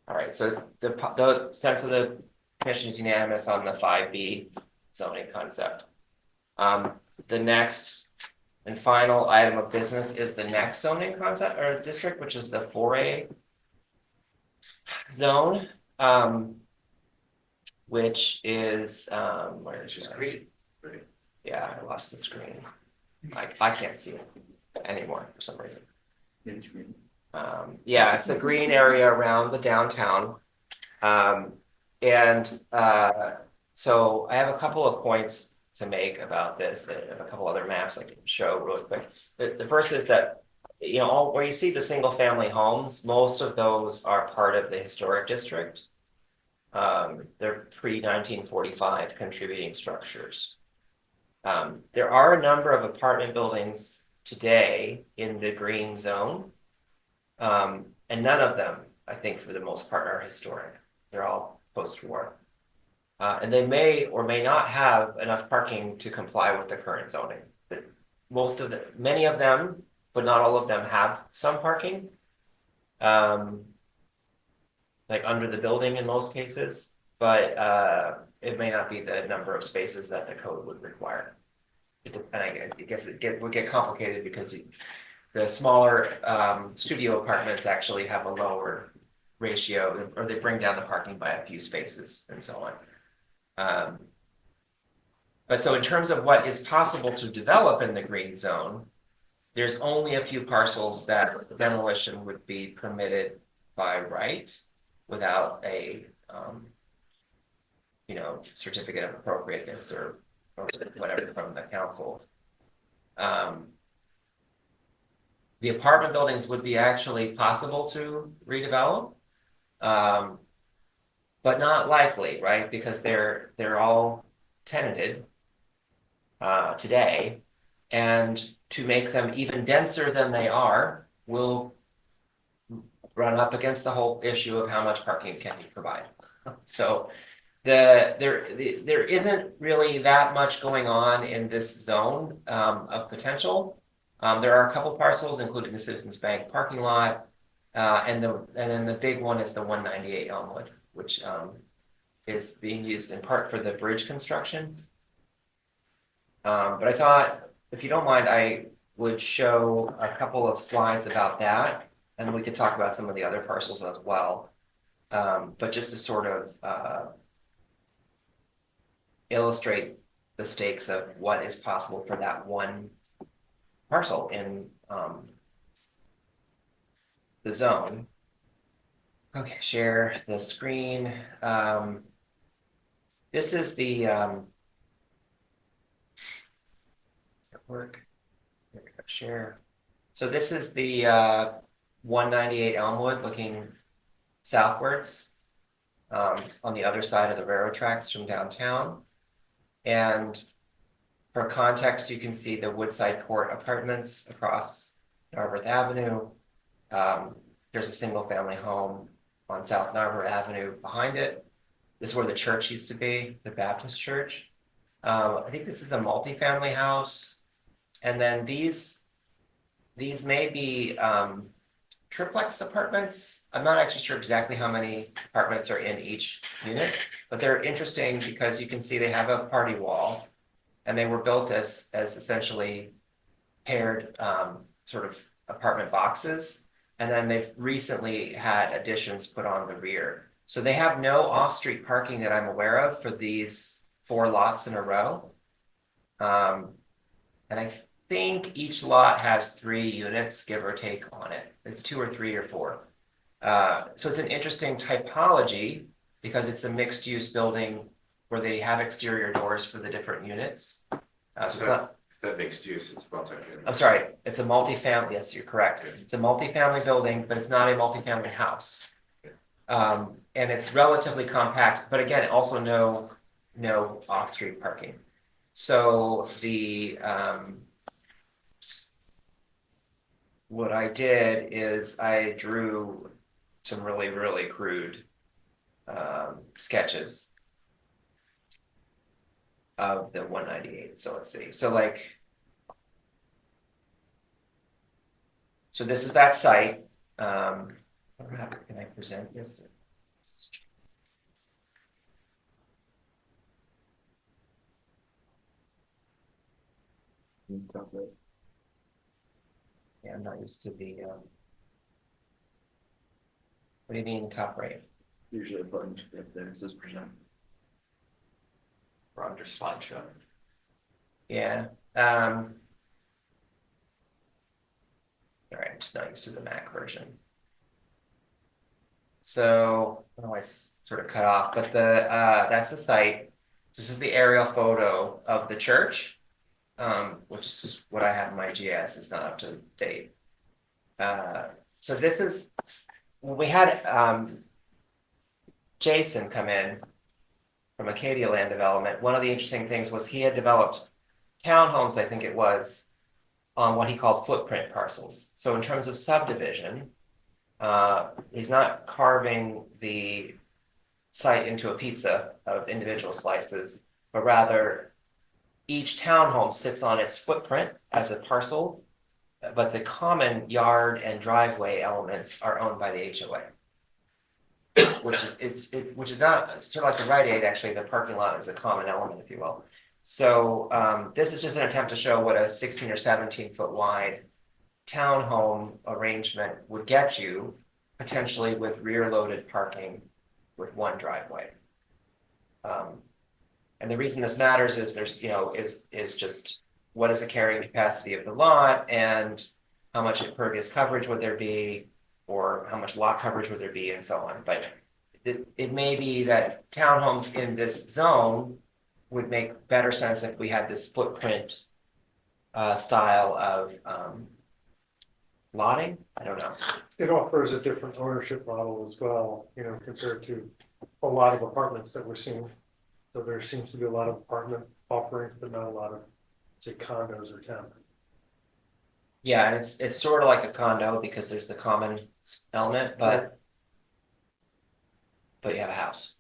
All right, so it's the sense of the commission is unanimous on the 5B zoning concept. The next and final item of business is the next zoning concept or district, which is the 4A zone, which is where is Which is that? great. Right. Yeah, I lost the screen. I can't see it anymore for some reason. Yeah, it's the green area around the downtown. So I have a couple of points to make about this, and a couple other maps I can show really quick. The first is that, where you see the single family homes, most of those are part of the historic district. They're pre-1945 contributing structures. There are a number of apartment buildings today in the green zone. And none of them, I think for the most part, are historic. They're all post-war. And they may or may not have enough parking to comply with the current zoning. Many of them, but not all of them, have some parking. Like under the building in most cases, but it may not be the number of spaces that the code would require. And I guess it would get complicated because the smaller studio apartments actually have a lower ratio, or they bring down the parking by a few spaces and so on. But so in terms of what is possible to develop in the green zone, there's only a few parcels that demolition would be permitted by right without a certificate of appropriateness or whatever from the council. the apartment buildings would be actually possible to redevelop. But not likely, right? Because they're all tenanted today. And to make them even denser than they are will run up against the whole issue of how much parking can you provide. So there isn't really that much going on in this zone of potential. There are a couple parcels, including the Citizens Bank parking lot, and then the big one is the 198 Elmwood, which is being used in part for the bridge construction. But I thought, if you don't mind, I would show a couple of slides about that, and we could talk about some of the other parcels as well. But just to sort of illustrate the stakes of what is possible for that one parcel in the zone. Okay, share the screen. This is the share. So this is the 198 Elmwood looking southwards on the other side of the railroad tracks from downtown. And for context, you can see the Woodside Court apartments across Narberth Avenue. There's a single family home on South Narberth Avenue behind it. This is where the church used to be, the Baptist church. I think this is a multifamily house. And then these may be triplex apartments. I'm not actually sure exactly how many apartments are in each unit, but they're interesting because you can see they have a party wall, and they were built as essentially paired sort of apartment boxes. And then they've recently had additions put on the rear. So they have no off-street parking that I'm aware of for these 4 lots in a row. And I think each lot has 3 units, give or take, on it. It's 2 or 3 or 4. So it's an interesting typology because it's a mixed-use building where they have exterior doors for the different units. So it's not. That mixed use, it's multi-family. I'm sorry, it's a multifamily. Yes, you're correct. It's a multifamily building, but it's not a multifamily house. And it's relatively compact, but again, also no off-street parking. So the what I did is I drew some really, really crude sketches of the 198. So let's see. So so this is that site. Can I present this? Yeah, I'm not used to the. What do you mean top right? Usually a button if there says present. We're under slideshow. Yeah. All right, I'm just not used to the Mac version. So, oh, it's sort of cut off, but that's the site. This is the aerial photo of the church, which is what I have in my GS. It's not up to date. So this is when we had Jason come in from Acadia Land Development. One of the interesting things was he had developed townhomes, I think it was, on what he called footprint parcels. So in terms of subdivision, he's not carving the site into a pizza of individual slices, but rather each townhome sits on its footprint as a parcel, but the common yard and driveway elements are owned by the HOA. Which is not sort of like the Rite Aid. Actually, the parking lot is a common element, if you will. So this is just an attempt to show what a 16 or 17 foot wide townhome arrangement would get you, potentially with rear loaded parking with one driveway. And the reason this matters is there's, is just what is the carrying capacity of the lot and how much impervious coverage would there be, or how much lot coverage would there be, and so on. But it may be that townhomes in this zone would make better sense if we had this footprint style of lotting? I don't know. It offers a different ownership model as well, you know, compared to a lot of apartments that we're seeing. So there seems to be a lot of apartment offerings, but not a lot of, say, condos or townhomes. Yeah, and it's sort of like a condo because there's the common element, but you have a house.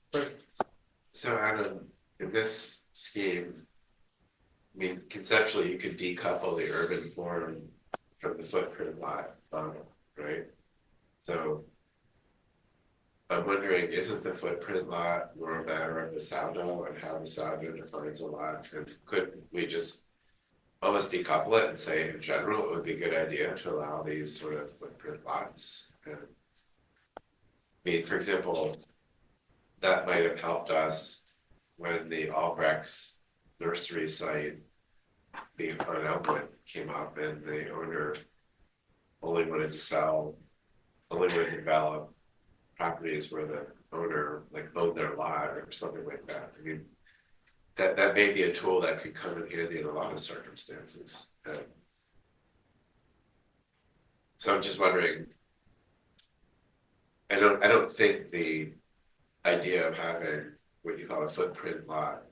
So Adam, in this scheme, I mean, conceptually, you could decouple the urban form from the footprint lot model, right? So I'm wondering, isn't the footprint lot more a matter of the Saldo and how the Saldo defines a lot? And could we just almost decouple it and say, in general, it would be a good idea to allow these sort of footprint lots? And, I mean, for example, that might have helped us when the Albrecht's nursery site being on Elmwood came up and the owner only wanted to develop properties where the owner like owned their lot or something like that. I mean, that may be a tool that could come in handy in a lot of circumstances. So I'm just wondering, I don't think the idea of having what you call a footprint lot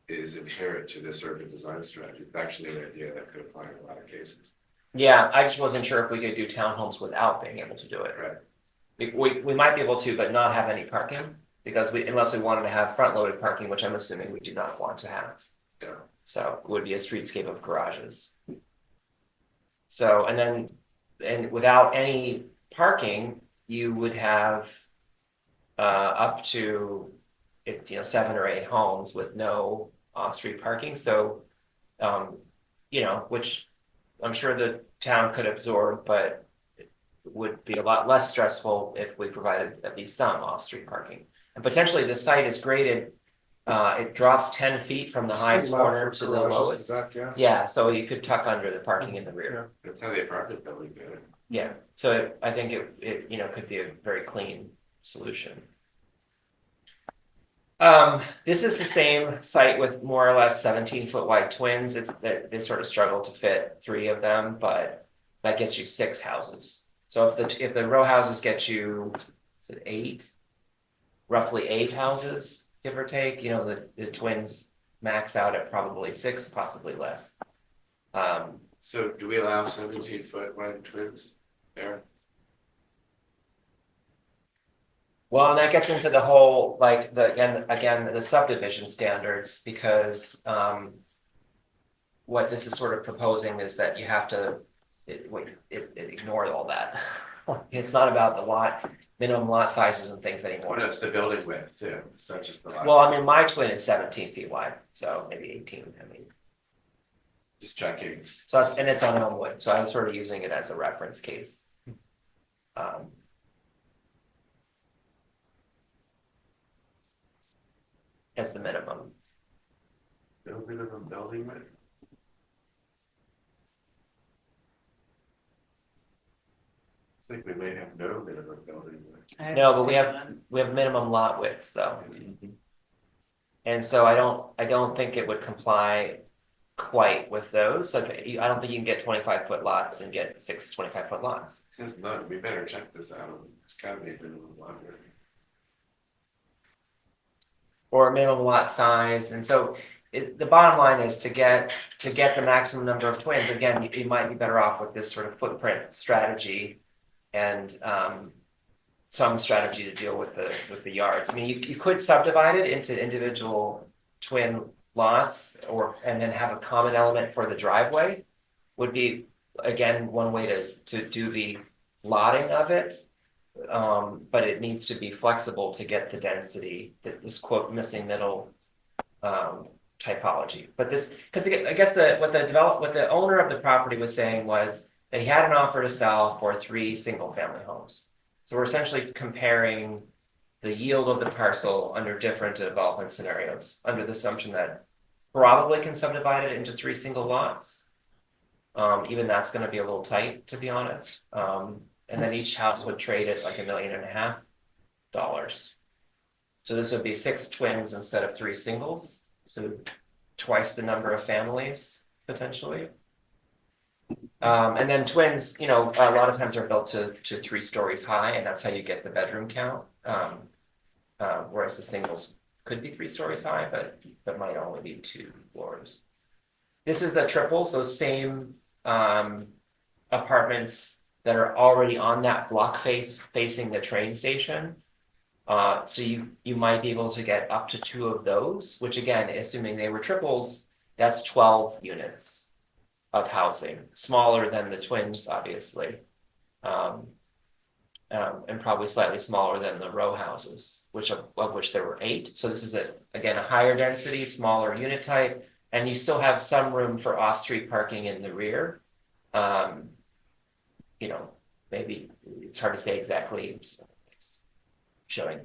is inherent to this urban design strategy. It's actually an idea that could apply in a lot of cases. Yeah, I just wasn't sure if we could do townhomes without being able to do it. Right. We might be able to, but not have any parking because unless we wanted to have front loaded parking, which I'm assuming we do not want to have. Yeah. So it would be a streetscape of garages. So, and without any parking, you would have up to 7 or 8 homes with no off-street parking. So, which I'm sure the town could absorb, but it would be a lot less stressful if we provided at least some off-street parking. And potentially the site is graded, it drops 10 feet from the highest corner to the lowest. Yeah, so you could tuck under the parking in the rear. That's how the apartment building did it. Yeah, so I think it could be a very clean solution. This is the same site with more or less 17-foot wide twins. They sort of struggle to fit 3 of them, but that gets you 6 houses. So if the row houses get you, is it 8? Roughly 8 houses, give or take. The twins max out at probably 6, possibly less. So do we allow 17-foot wide twins there? Well, and that gets into the whole, like, the subdivision standards, because what this is sort of proposing is that you have to ignore all that. It's not about the minimum lot sizes and things anymore. No, it's the building width too. It's not just the lot. Well, I mean, my twin is 17 feet wide, so maybe 18. I mean, just checking. So and it's on Elmwood, so I'm sort of using it as a reference case. As the minimum. No minimum building width? It's like we may have no minimum building width. No, but we have minimum lot widths though. And so I don't think it would comply quite with those. So I don't think you can get 25-foot lots and get 6 25-foot lots. It says none. We better check this out. There's gotta be a minimum lot width. Or minimum lot size. And so the bottom line is to get the maximum number of twins. Again, you might be better off with this sort of footprint strategy and some strategy to deal with the yards. I mean, you could subdivide it into individual twin lots and then have a common element for the driveway would be, again, one way to do the lotting of it. But it needs to be flexible to get the density, this quote missing middle typology. But this, because I guess what the owner of the property was saying was that he had an offer to sell for 3 single-family homes. So we're essentially comparing the yield of the parcel under different development scenarios, under the assumption that probably can subdivide it into 3 single lots. Even that's going to be a little tight, to be honest. And then each house would trade at like $1.5 million. So this would be 6 twins instead of 3 singles. So twice the number of families, potentially. And then twins, a lot of times are built to 3 stories high, and that's how you get the bedroom count. Whereas the singles could be 3 stories high, but might only be 2 floors. This is the triples, those same apartments that are already on that block facing the train station. So you might be able to get up to 2 of those, which again, assuming they were triples, that's 12 units of housing, smaller than the twins, obviously. And probably slightly smaller than the row houses, of which there were 8. So this is again a higher density, smaller unit type, and you still have some room for off-street parking in the rear. Maybe it's hard to say exactly, showing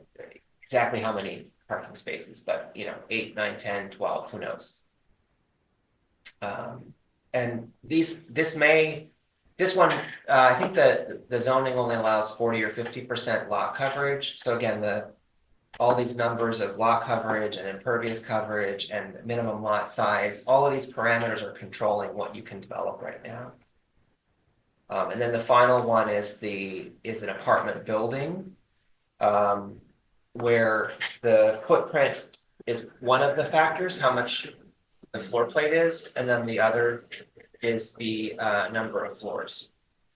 exactly how many parking spaces, but 8, 9, 10, 12, who knows? And this one, I think the zoning only allows 40 or 50% lot coverage. So again, all these numbers of lot coverage and impervious coverage and minimum lot size, all of these parameters are controlling what you can develop right now. And then the final one is an apartment building, where the footprint is one of the factors, how much the floor plate is, and then the other is the number of floors.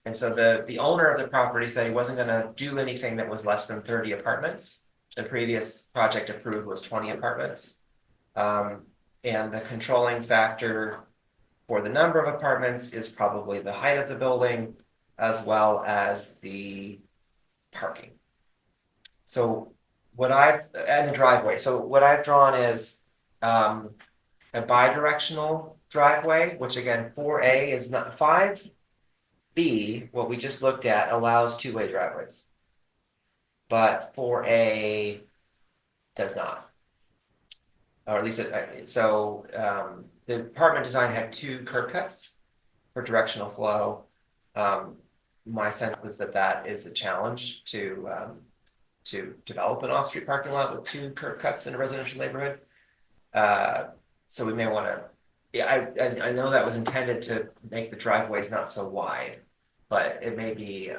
And so the owner of the property said he wasn't going to do anything that was less than 30 apartments. The previous project approved was 20 apartments. And the controlling factor for the number of apartments is probably the height of the building as well as the parking. So and the driveway. So what I've drawn is a bidirectional driveway, which again, 4A is not 5B, what we just looked at, allows 2-way driveways. But 4A does not. Or at least the apartment design had 2 curb cuts for directional flow. My sense was that is a challenge to develop an off-street parking lot with 2 curb cuts in a residential neighborhood. So we may want to. Yeah, I know that was intended to make the driveways not so wide, but it may be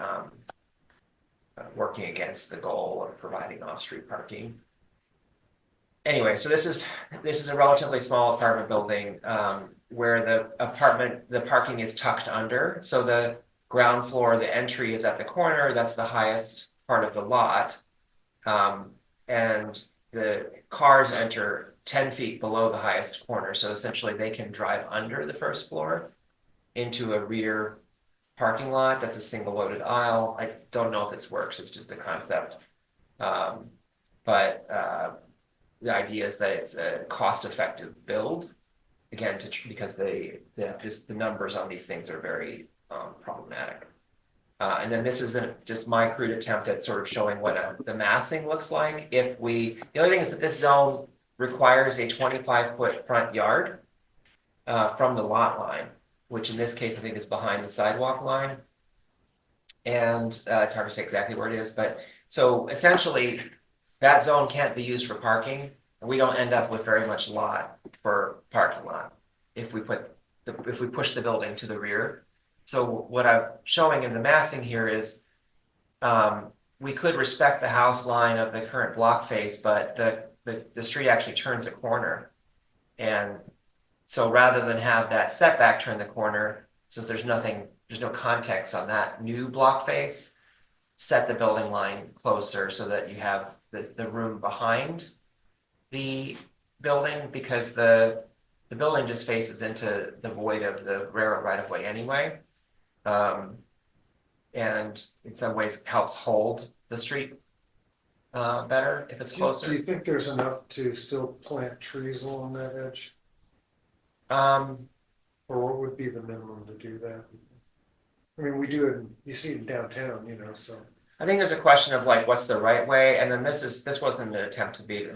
working against the goal of providing off-street parking. Anyway, so this is a relatively small apartment building where the parking is tucked under. So the ground floor, the entry is at the corner. That's the highest part of the lot, and the cars enter 10 feet below the highest corner. So essentially they can drive under the first floor into a rear parking lot. That's a single loaded aisle. I don't know if this works. It's just a concept. But the idea is that it's a cost-effective build. Again, because the numbers on these things are very problematic. And then this is just my crude attempt at sort of showing what the massing looks like. The only thing is that this zone requires a 25-foot front yard from the lot line, which in this case I think is behind the sidewalk line. And it's hard to say exactly where it is, but so essentially that zone can't be used for parking, and we don't end up with very much lot for parking lot if we push the building to the rear. So what I'm showing in the massing here is we could respect the house line of the current block face, but the street actually turns a corner. And so rather than have that setback turn the corner, since there's no context on that new block face, set the building line closer so that you have the room behind the building, because the building just faces into the void of the railroad right of way anyway. And in some ways helps hold the street better if it's closer. Do you think there's enough to still plant trees along that edge? Or what would be the minimum to do that? I mean, we do it, you see it downtown, so. I think there's a question of like, what's the right way? And then this wasn't an attempt to be,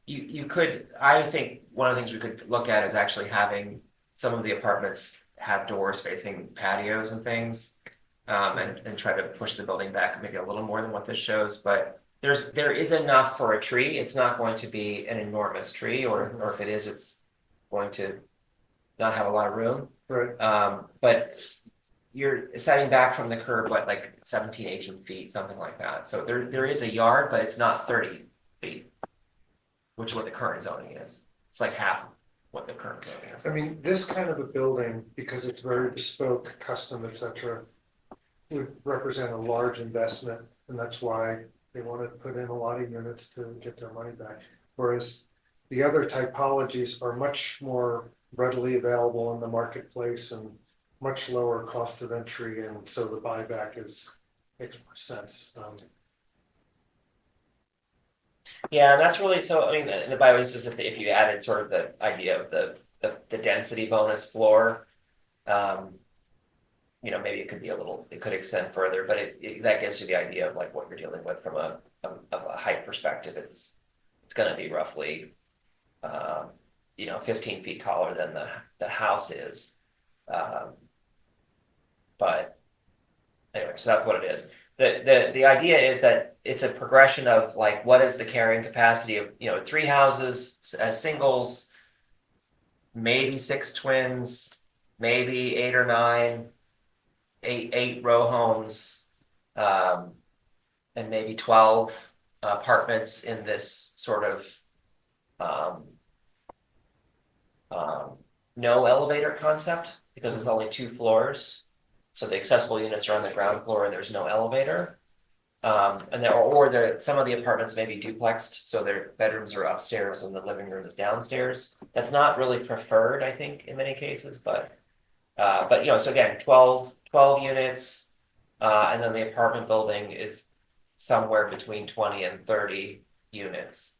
you could, I think one of the things we could look at is actually having some of the apartments have doors facing patios and things, and try to push the building back maybe a little more than what this shows. But there is enough for a tree. It's not going to be an enormous tree, or if it is, it's going to not have a lot of room. Right. But you're setting back from the curb, what, like 17, 18 feet, something like that. So there is a yard, but it's not 30 feet, which is what the current zoning is. It's like half of what the current zoning is. I mean, this kind of a building, because it's very bespoke, custom, et cetera, would represent a large investment, and that's why they want to put in a lot of units to get their money back. Whereas the other typologies are much more readily available in the marketplace and much lower cost of entry, and so the buyback makes more sense. Yeah, and that's really, so, I mean, the by the way, it's just if you added sort of the idea of the density bonus floor, you know, maybe it could be it could extend further, but that gives you the idea of like what you're dealing with from a height perspective. It's gonna be roughly, you know, 15 feet taller than the house is. But anyway, so that's what it is. The idea is that it's a progression of like, what is the carrying capacity of, you know, 3 houses as singles, maybe 6 twins, maybe 8 or 9, eight row homes, and maybe 12 apartments in this sort of no elevator concept, because it's only 2 floors. So the accessible units are on the ground floor and there's no elevator. And some of the apartments may be duplexed, so their bedrooms are upstairs and the living room is downstairs. That's not really preferred, I think, in many cases, but you know, so again, 12 units, and then the apartment building is somewhere between 20 and 30 units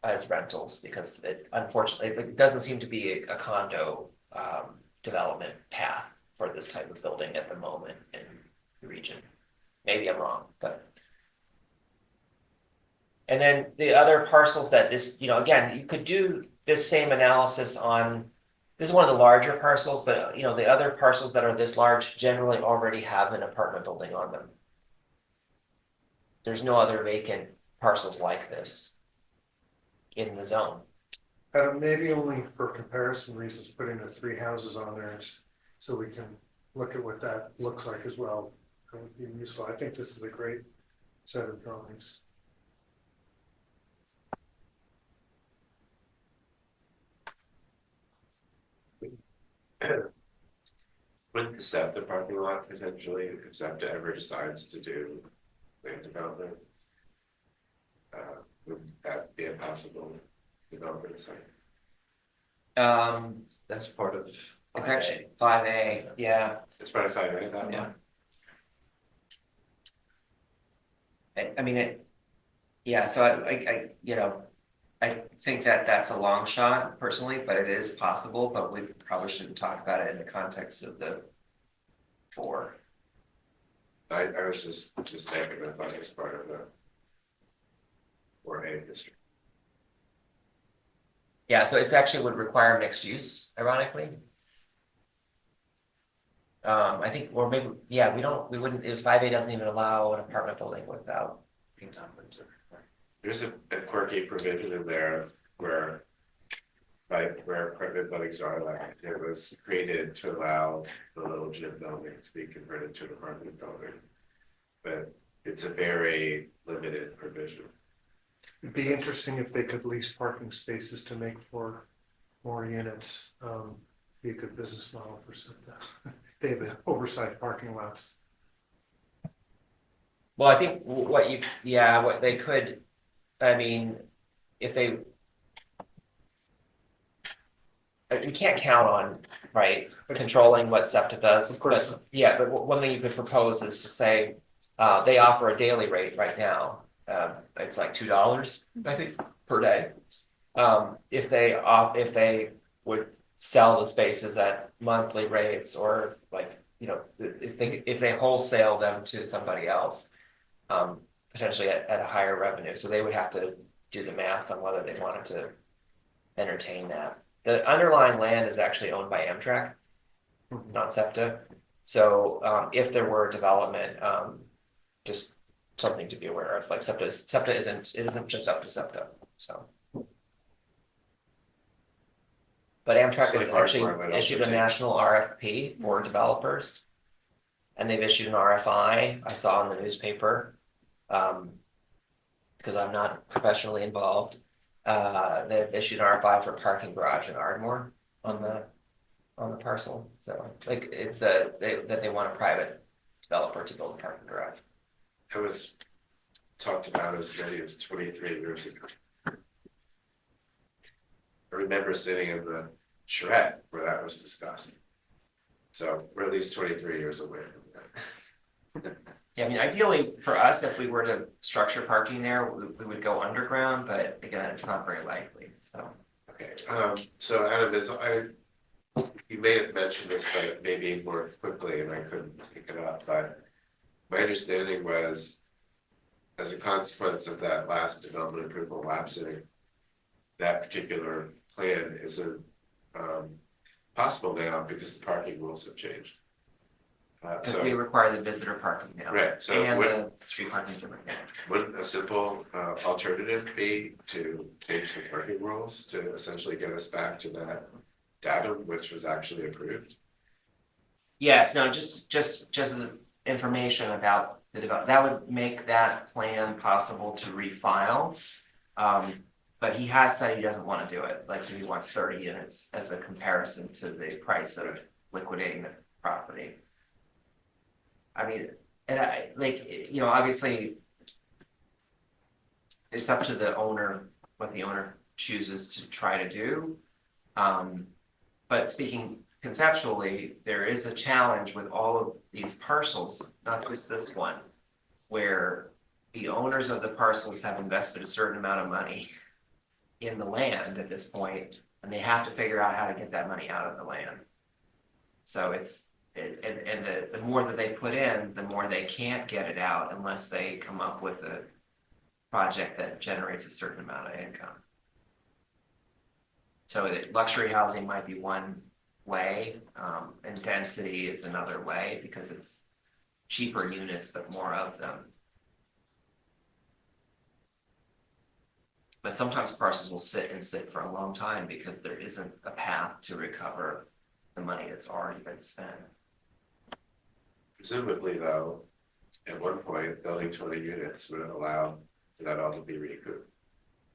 as rentals, because unfortunately it doesn't seem to be a condo development path for this type of building at the moment in the region. Maybe I'm wrong, but. And then the other parcels that this, you know, again, you could do this same analysis on, this is one of the larger parcels, but you know, the other parcels that are this large generally already have an apartment building on them. There's no other vacant parcels like this in the zone. Maybe only for comparison reasons, putting the 3 houses on there, so we can look at what that looks like as well. That would be useful. I think this is a great set of drawings. With the SEPTA parking lot, potentially, if SEPTA ever decides to do land development, would that be a possible development site? That's part of. It's actually 5A, yeah. It's part of 5A, that Yeah. one? I mean, yeah, so I you know, I think that that's a long shot personally, but it is possible, but we probably shouldn't talk about it in the context of the 4. I was just thinking, I thought it's part of the 4A district. Yeah, so it's actually would require mixed use, ironically. I think, or maybe, yeah, we wouldn't, if 5A doesn't even allow an apartment building without being done. There's a quirky provision in there where apartment buildings are, like, it was created to allow the little gym building to be converted to an apartment building. But it's a very limited provision. It'd be interesting if they could lease parking spaces to make for more units. Be a good business model for SEPTA. They have oversized parking lots. Well, I think what they could, I mean, if they, you can't count on, right, controlling what SEPTA does. Of course. But, yeah, but one thing you could propose is to say, they offer a daily rate right now. It's like $2, I think, per day. If they would sell the spaces at monthly rates, or like, you know, if they wholesale them to somebody else, potentially at a higher revenue. So they would have to do the math on whether they wanted to entertain that. The underlying land is actually owned by Amtrak, not SEPTA. So if there were development, just something to be aware of. Like SEPTA isn't just up to SEPTA. So. But Amtrak So has like actually Ardmore might also issued a take- national RFP for developers. And they've issued an RFI, I saw in the newspaper. Because I'm not professionally involved. They've issued an RFI for parking garage in Ardmore on the parcel. So like it's that they want a private developer to build a parking garage. That was talked about as many as 23 years ago. I remember sitting in the charrette where that was discussed. So we're at least 23 years away from that. Yeah, I mean, ideally for us, if we were to structure parking there, we would go underground, but again, it's not very likely, so. Okay, so Adam, you may have mentioned this, but maybe more quickly, and I couldn't pick it up, but my understanding was, as a consequence of that last development approval lapsing, that particular plan isn't possible now because the parking rules have changed. Because we require the visitor parking now. Right, so And wouldn't, the street parking different. wouldn't a simple alternative be to change the parking rules to essentially get us back to that datum, which was actually approved? Yes, no, just as information about the that would make that plan possible to refile. But he has said he doesn't want to do it, like he wants 30 units as a comparison to the price of liquidating the property. I mean, and obviously it's up to the owner, what the owner chooses to try to do. But speaking conceptually, there is a challenge with all of these parcels, not just this one, where the owners of the parcels have invested a certain amount of money in the land at this point, and they have to figure out how to get that money out of the land. So the more that they put in, the more they can't get it out unless they come up with a project that generates a certain amount of income. So luxury housing might be one way, and density is another way because it's cheaper units, but more of them. But sometimes parcels will sit for a long time because there isn't a path to recover the money that's already been spent. Presumably, though, at one point, building 20 units would allow for that all to be recouped,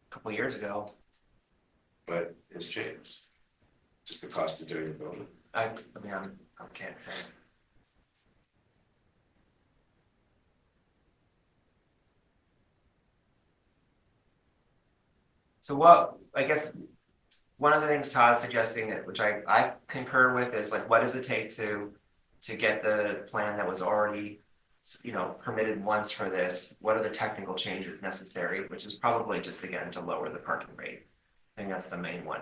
A couple years ago, but it's changed. Just the cost of doing the building. I can't say. So I guess one of the things Todd's suggesting, which I concur with, is like, what does it take to get the plan that was already, permitted once for this? What are the technical changes necessary? Which is probably just, again, to lower the parking rate. I think that's the main one.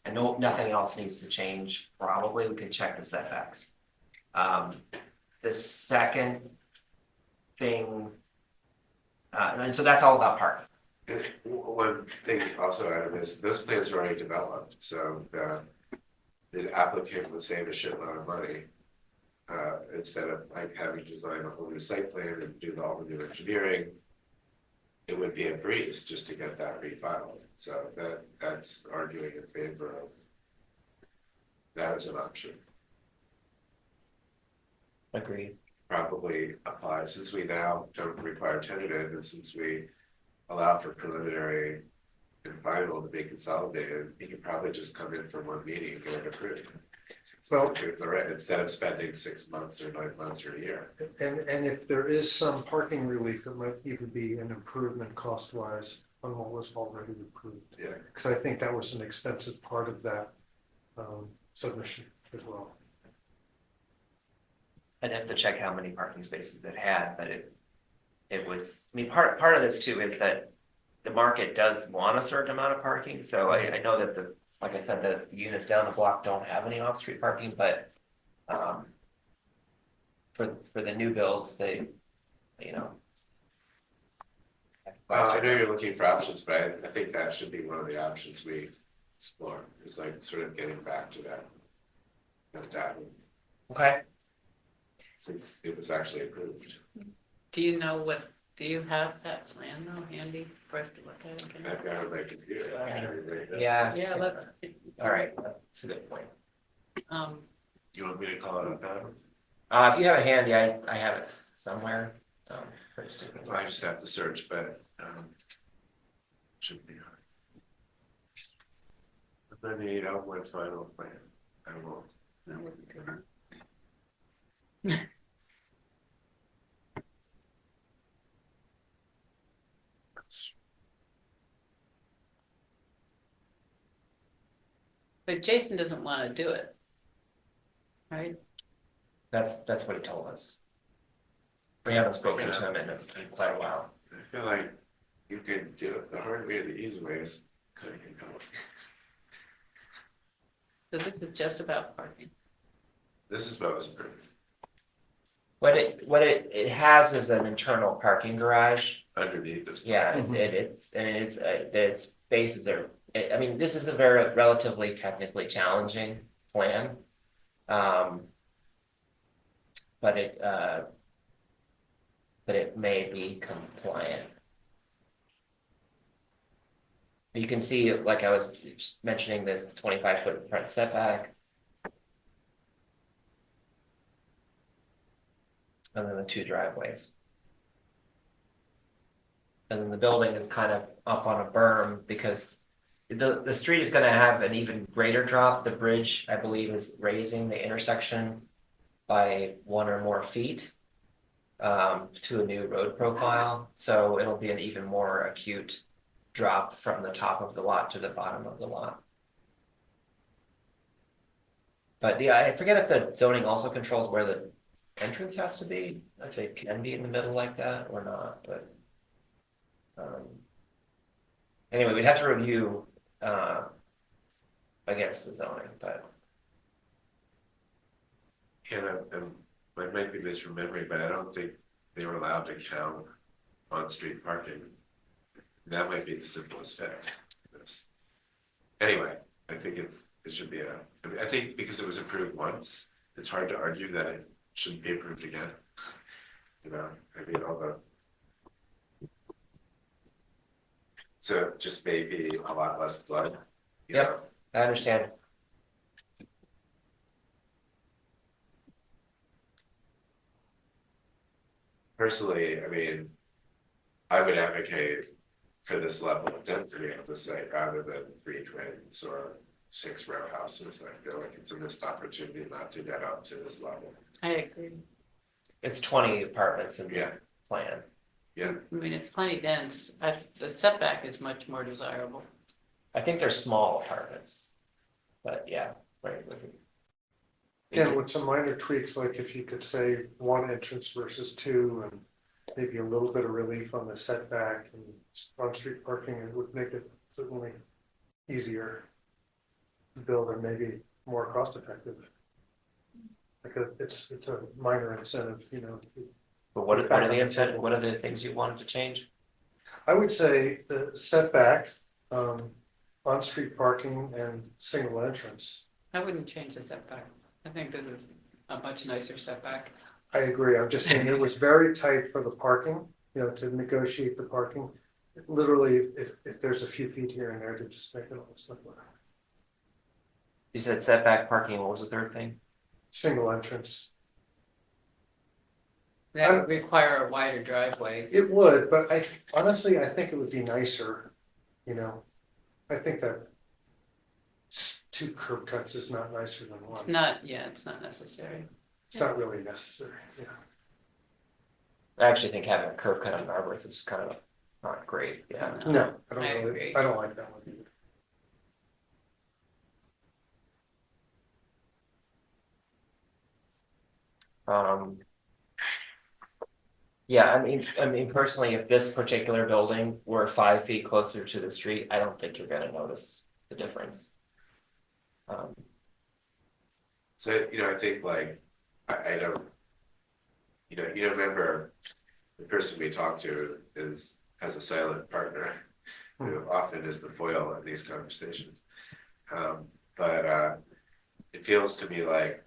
And nothing else needs to change. Probably we could check the setbacks. The second thing, and so that's all about parking. And one thing also, Adam, is those plans are already developed, so the applicant would save a shitload of money instead of like having to design a whole new site plan and do all the new engineering. It would be a breeze just to get that refiled. So that's arguing in favor of that as an option. Agreed. Probably applies since we now don't require tentative, and since we allow for preliminary and final to be consolidated, you can probably just come in for one meeting and get it approved. Well, instead of spending 6 months or 9 months or a year. and if there is some parking relief, it might even be an improvement cost-wise on what was already approved. Yeah. Because I think that was an expensive part of that submission as well. I'd have to check how many parking spaces it had, but it was, I mean, part of this too is that the market does want a certain amount of parking. So I know that like I said, the units down the block don't have any off-street parking, but for the new builds, they. I know you're looking for options, but I think that should be one of the options we explore, is like sort of getting back to that data. Okay. Since it was actually approved. Do you have that plan though handy for us to look at again? I've got it on my computer. Yeah. Yeah, All right, that's a good point. You want me to call it a pattern? If you have it handy, I have it somewhere. Pretty soon. Well, I just have to search, but, shouldn't be hard. If I need outward final plan, I will. That would be good. But Jason doesn't want to do it. Right? That's what he told us. We haven't spoken to him in quite a while. I feel like you could do it the hard way, the easy way is cutting it out. So this is just about parking. This is what was approved. What it has is an internal parking garage. Underneath there's. Yeah, the spaces are, I mean, this is a very relatively technically challenging plan. But it may be compliant. You can see, like I was mentioning, the 25-foot front setback. And then the two driveways. And then the building is kind of up on a berm because the street is going to have an even greater drop. The bridge, I believe, is raising the intersection by 1 or more feet to a new road profile. So it'll be an even more acute drop from the top of the lot to the bottom of the lot. But yeah, I forget if the zoning also controls where the entrance has to be, if it can be in the middle like that or not, but anyway, we'd have to review against the zoning, but And I might be misremembering, but I don't think they were allowed to count on-street parking. That might be the simplest fix. Anyway, I think it should be I think because it was approved once, it's hard to argue that it shouldn't be approved again. You know, I mean, so just maybe a lot less blood. Yep. I understand. Personally, I mean, I would advocate for this level of density on the site rather than 3 twins or 6 row houses. I feel like it's a missed opportunity not to get up to this level. I agree. It's 20 apartments in the Yeah. plan. Yeah, I mean, it's plenty dense. The setback is much more desirable. I think they're small apartments, but yeah, right. Was it? Yeah, with some minor tweaks, like if you could say 1 entrance versus 2, and maybe a little bit of relief on the setback and on-street parking, it would make it certainly easier to build and maybe more cost-effective. Like it's a minor incentive, you know. But what are the incentive? What are the things you wanted to change? I would say the setback, on-street parking and single entrance. I wouldn't change the setback. I think this is a much nicer setback. I agree. I'm just saying it was very tight for the parking, you know, to negotiate the parking. Literally, if there's a few feet here and there to just make it all simpler. You said setback parking. What was the third thing? Single entrance. That would require a wider driveway. It would, but honestly, I think it would be nicer, you know. I think that 2 curb cuts is not nicer than 1. It's not necessary. It's not really necessary, yeah. I actually think having a curb cut on Narberth is kind of not great. Yeah. No, I agree. I don't like that one either. Yeah, I mean, personally, if this particular building were 5 feet closer to the street, I don't think you're gonna notice the difference. so, you know, I think like, I don't, you remember the person we talked to has a silent partner who often is the foil in these conversations. But it feels to me like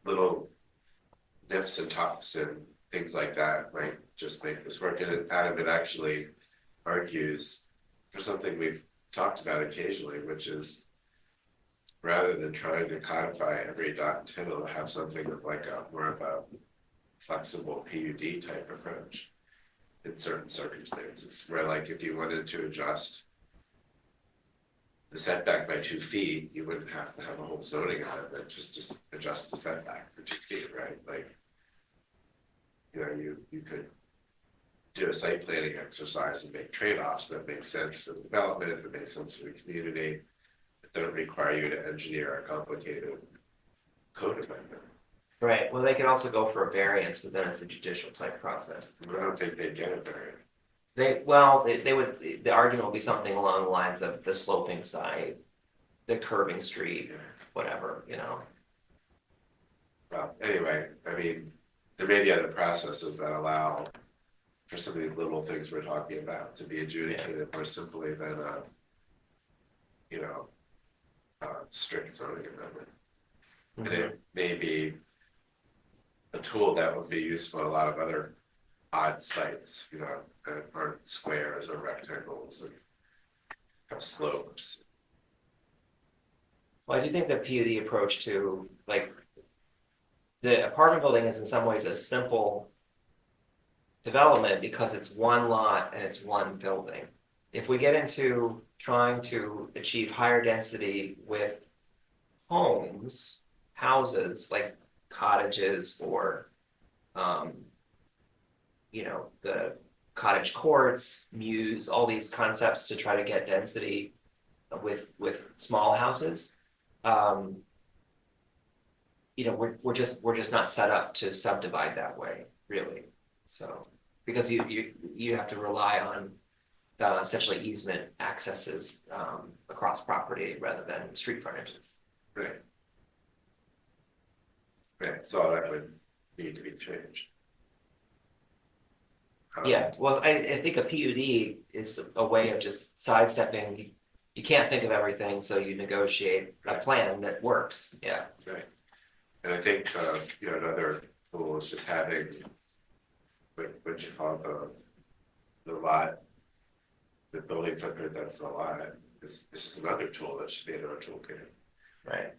little dips and tops and things like that might just make this work. And Adam, it actually argues for something we've talked about occasionally, which is rather than trying to codify every dot and tittle, to have something of like a more of a flexible PUD type approach in certain circumstances, where like if you wanted to adjust the setback by 2 feet, you wouldn't have to have a whole zoning amendment, just adjust the setback for 2 feet, right? Like, you know, you could do a site planning exercise and make trade-offs that make sense for the development, that make sense for the community, that don't require you to engineer a complicated code amendment. Right, well, they could also go for a variance, but then it's a judicial type process. I don't think they'd get it there. They would, the argument would be something along the lines of the sloping side, the curving street, whatever, you know. Well, anyway, I mean, there may be other processes that allow for some of these little things we're talking about to be adjudicated more simply than you know, strict zoning amendment. And it may be a tool that would be useful in a lot of other odd sites, you know, that aren't squares or rectangles and have slopes. Well, I do think the PUD approach to, like, the apartment building is in some ways a simple development because it's one lot and it's one building. If we get into trying to achieve higher density with houses, like cottages or, you know, the cottage courts, mews, all these concepts to try to get density with small houses, you know, we're just not set up to subdivide that way, really. So because you have to rely on essentially easement accesses across property rather than street frontages. Right. Right, so that would need to be changed. Yeah, well, I think a PUD is a way of just sidestepping. You can't think of everything, so you negotiate a plan that works. Yeah. Right. And I think, you know, another tool is just having what you call the lot, the building footprint that's the lot. This is another tool that should be in our toolkit. Right.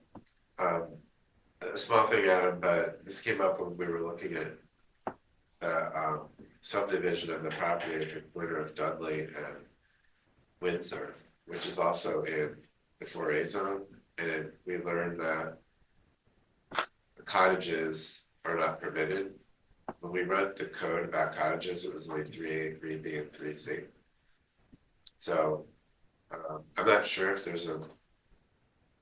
A small thing, Adam, but this came up when we were looking at the subdivision of the property at the corner of Dudley and Windsor, which is also in the 4A zone. And we learned that the cottages are not permitted. When we wrote the code about cottages, it was like 3A, 3B, and 3C. So I'm not sure if there's an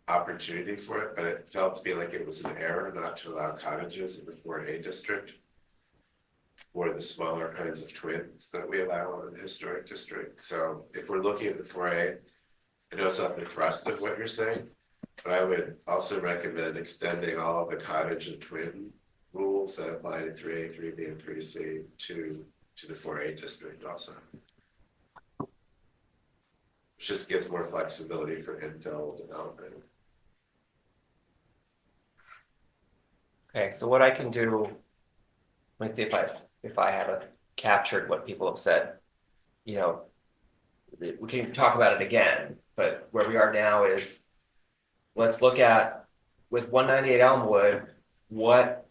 opportunity for it, but it felt to be like it was an error not to allow cottages in the 4A district or the smaller kinds of twins that we allow in the historic district. So if we're looking at the 4A, I know it's not the thrust of what you're saying, but I would also recommend extending all of the cottage and twin rules that apply to 3A, 3B, and 3C to the 4A district also. Which just gives more flexibility for infill development. Okay, so what I can do, let me see if I have captured what people have said. You know, we can talk about it again, but where we are now is, let's look at, with 198 Elmwood, what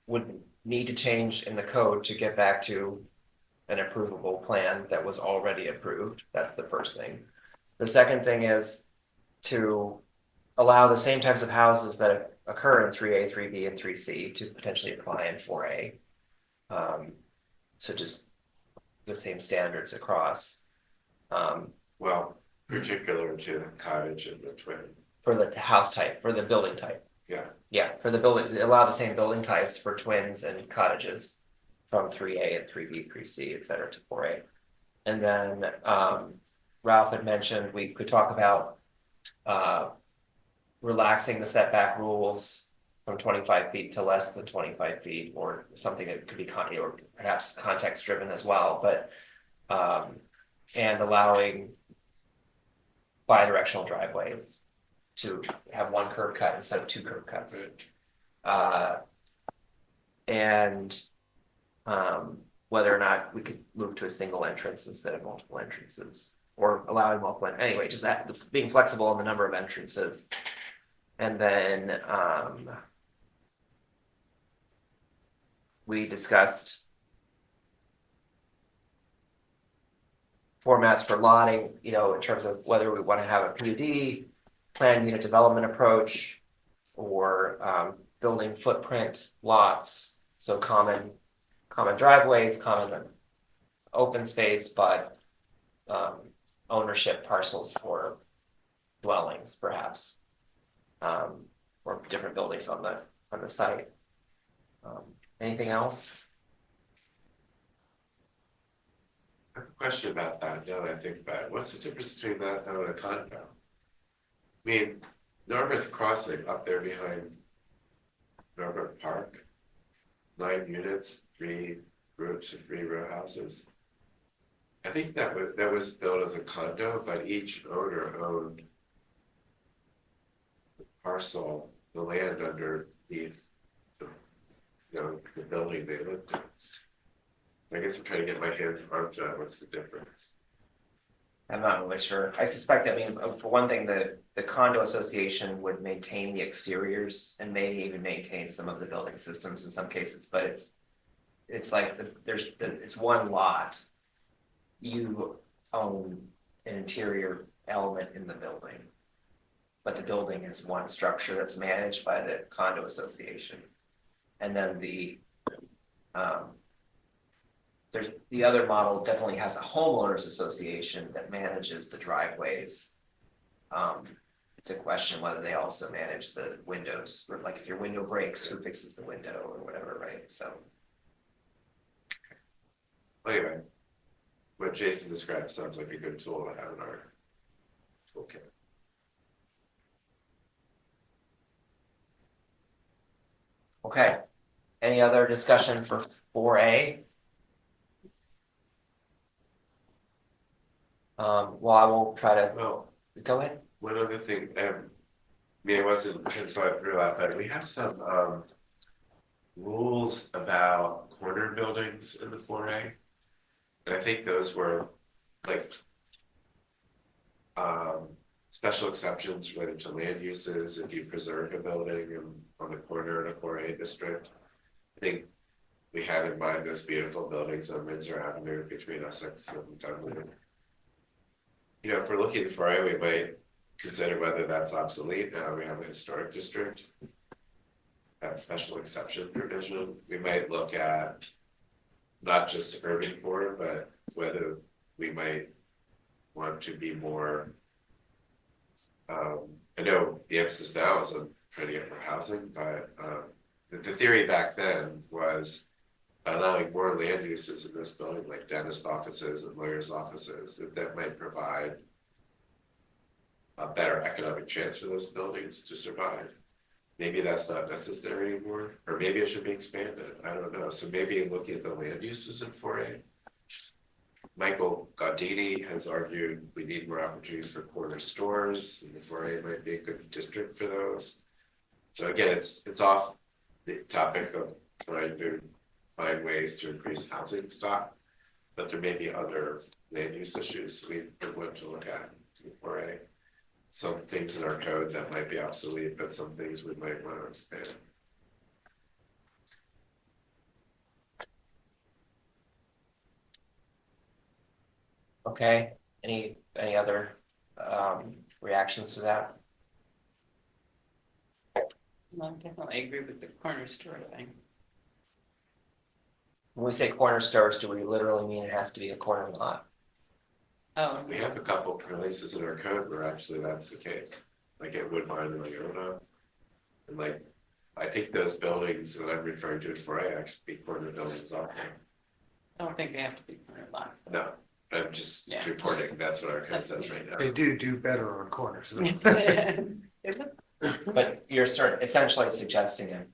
would need to change in the code to get back to an approvable plan that was already approved. That's the first thing. The second thing is to allow the same types of houses that occur in 3A, 3B, and 3C to potentially apply in 4A. So just the same standards across. Well, particular to the cottage and the twin. For the house type, for the building type. Yeah. Yeah, for the building, allow the same building types for twins and cottages from 3A and 3B, 3C, et cetera, to 4A. And then Ralph had mentioned we could talk about relaxing the setback rules from 25 feet to less than 25 feet, or something that could be or perhaps context driven as well, but and allowing bi-directional driveways to have one curb cut instead of 2 curb cuts. And whether or not we could move to a single entrance instead of multiple entrances, or allowing multiple, anyway, just being flexible in the number of entrances. And then, we discussed formats for lotting, you know, in terms of whether we want to have a PUD, planned unit development approach, or building footprint lots, so common driveways, common open space, but ownership parcels for dwellings, perhaps, or different buildings on the site. Anything else? I have a question about that, now that I think about it. What's the difference between that and a condo? I mean, Narberth Crossing up there behind Narberth Park, 9 units, 3 groups of 3 row houses. I think that was built as a condo, but each owner owned the parcel, the land underneath the, the building they lived in. I guess I'm trying to get my arms around what's the difference. I'm not really sure. I suspect, I mean, for one thing, the condo association would maintain the exteriors and may even maintain some of the building systems in some cases, but it's like it's one lot. You own an interior element in the building, but the building is one structure that's managed by the condo association. And then there's the other model definitely has a homeowners association that manages the driveways. It's a question whether they also manage the windows, or like if your window breaks, who fixes the window or whatever, right? So. Anyway, what Jason described sounds like a good tool to have in our toolkit. Okay. Any other discussion for 4A? Well, I will try to go ahead. One other thing, I mean, it wasn't thought real out, but we have some rules about corner buildings in the 4A. And I think those were like special exceptions related to land uses if you preserve a building on the corner in a 4A district. I think we had in mind those beautiful buildings on Windsor Avenue between Essex and Dunwoody. If we're looking at 4A, we might consider whether that's obsolete now we have a historic district. That special exception provision, we might look at not just urban core, but whether we might want to be more, I know the emphasis now is on trying to get more housing, but the theory back then was allowing more land uses in this building, like dentist offices and lawyers' offices, that might provide a better economic chance for those buildings to survive. Maybe that's not necessary anymore, or maybe it should be expanded. I don't know. So maybe looking at the land uses in 4A. Michael Gaudini has argued we need more opportunities for corner stores, and the 4A might be a good district for those. So again, it's off the topic of trying to find ways to increase housing stock, but there may be other land use issues we want to look at in 4A. Some things in our code that might be obsolete, but some things we might want to expand. Okay. Any other reactions to that? I definitely agree with the corner store thing. When we say corner stores, do we literally mean it has to be a corner lot? Oh, We have a couple places in our code where actually that's the case, like at Woodbine and Leona. And like, I think those buildings that I'm referring to for actually be corner buildings off there. I don't think they have to be corner lots. though. No, I'm just Yeah. reporting, that's what our code says right now. They do better on corners. But you're essentially suggesting it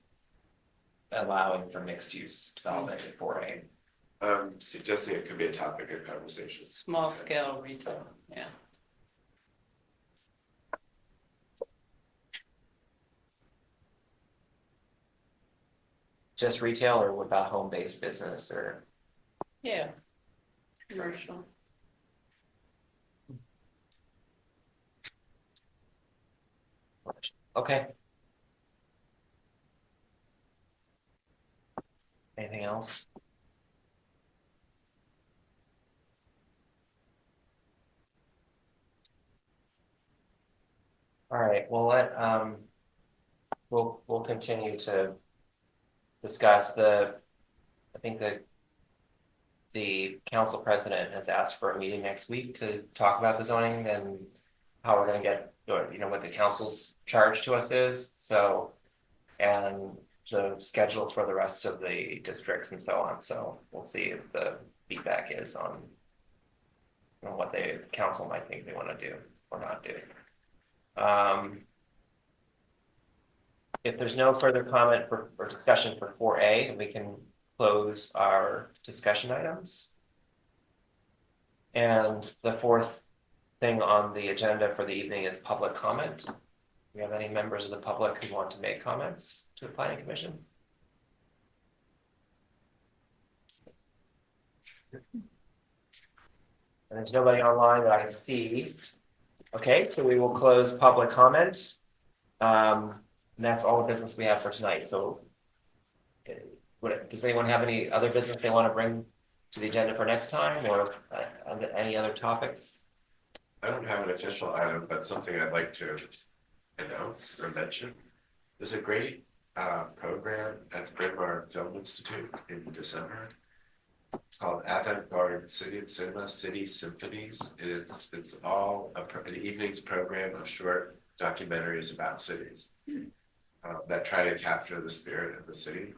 allowing for mixed use development in 4A. Suggesting it could be a topic of conversation. Small scale retail, yeah. Just retail, or what about home-based business, or? Yeah. Commercial. Okay. Anything else? All right, we'll continue to discuss I think the council president has asked for a meeting next week to talk about the zoning and how we're gonna get, or, what the council's charge to us is, so, and the schedule for the rest of the districts and so on, so we'll see if the feedback is on what the council might think they wanna do or not do. If there's no further comment or discussion for 4A, we can close our discussion items. And the fourth thing on the agenda for the evening is public comment. Do we have any members of the public who want to make comments to the planning commission? And there's nobody online that I see. Okay, so we will close public comment. And that's all the business we have for tonight. So does anyone have any other business they want to bring to the agenda for next time, or any other topics? I don't have an official item, but something I'd like to announce or mention. There's a great program at the Bryn Mawr Film Institute in December. It's called Avant-Garde City and Cinema City Symphonies. And it's all an evening's program of short documentaries about cities that try to capture the spirit of the city.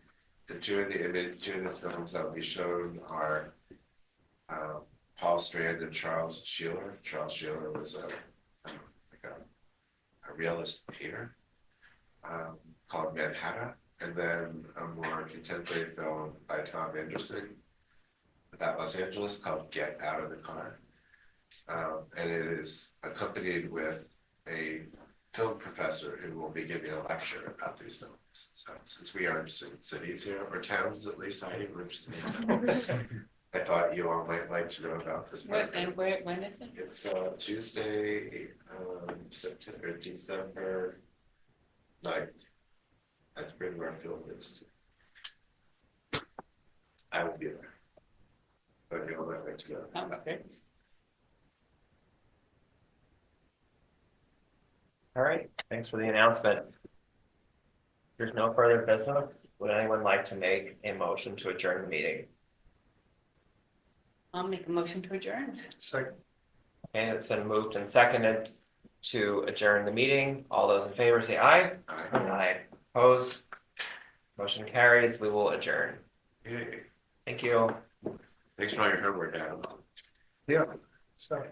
The two of the films that will be shown are Paul Strand and Charles Sheeler. Charles Sheeler was a realist painter called Manhattan, and then a more contemporary film by Tom Anderson about Los Angeles called Get Out of the Car. And it is accompanied with a film professor who will be giving a lecture about these films. So since we are interested in cities here, or towns at least, I am interested in I thought you all might like to know about this. What, and when is it? It's Tuesday, December 9th at the Bryn Mawr Film Institute. I will be there. But you all might like to go. Sounds great. All right, thanks for the announcement. If there's no further business, would anyone like to make a motion to adjourn the meeting? I'll make a motion to adjourn. Second. Okay, it's been moved and seconded to adjourn the meeting. All those in favor say aye. Aye. Aye. Opposed? Motion carries. We will adjourn. Yay. Thank you. Thanks for all your homework, Adam. Yeah. So.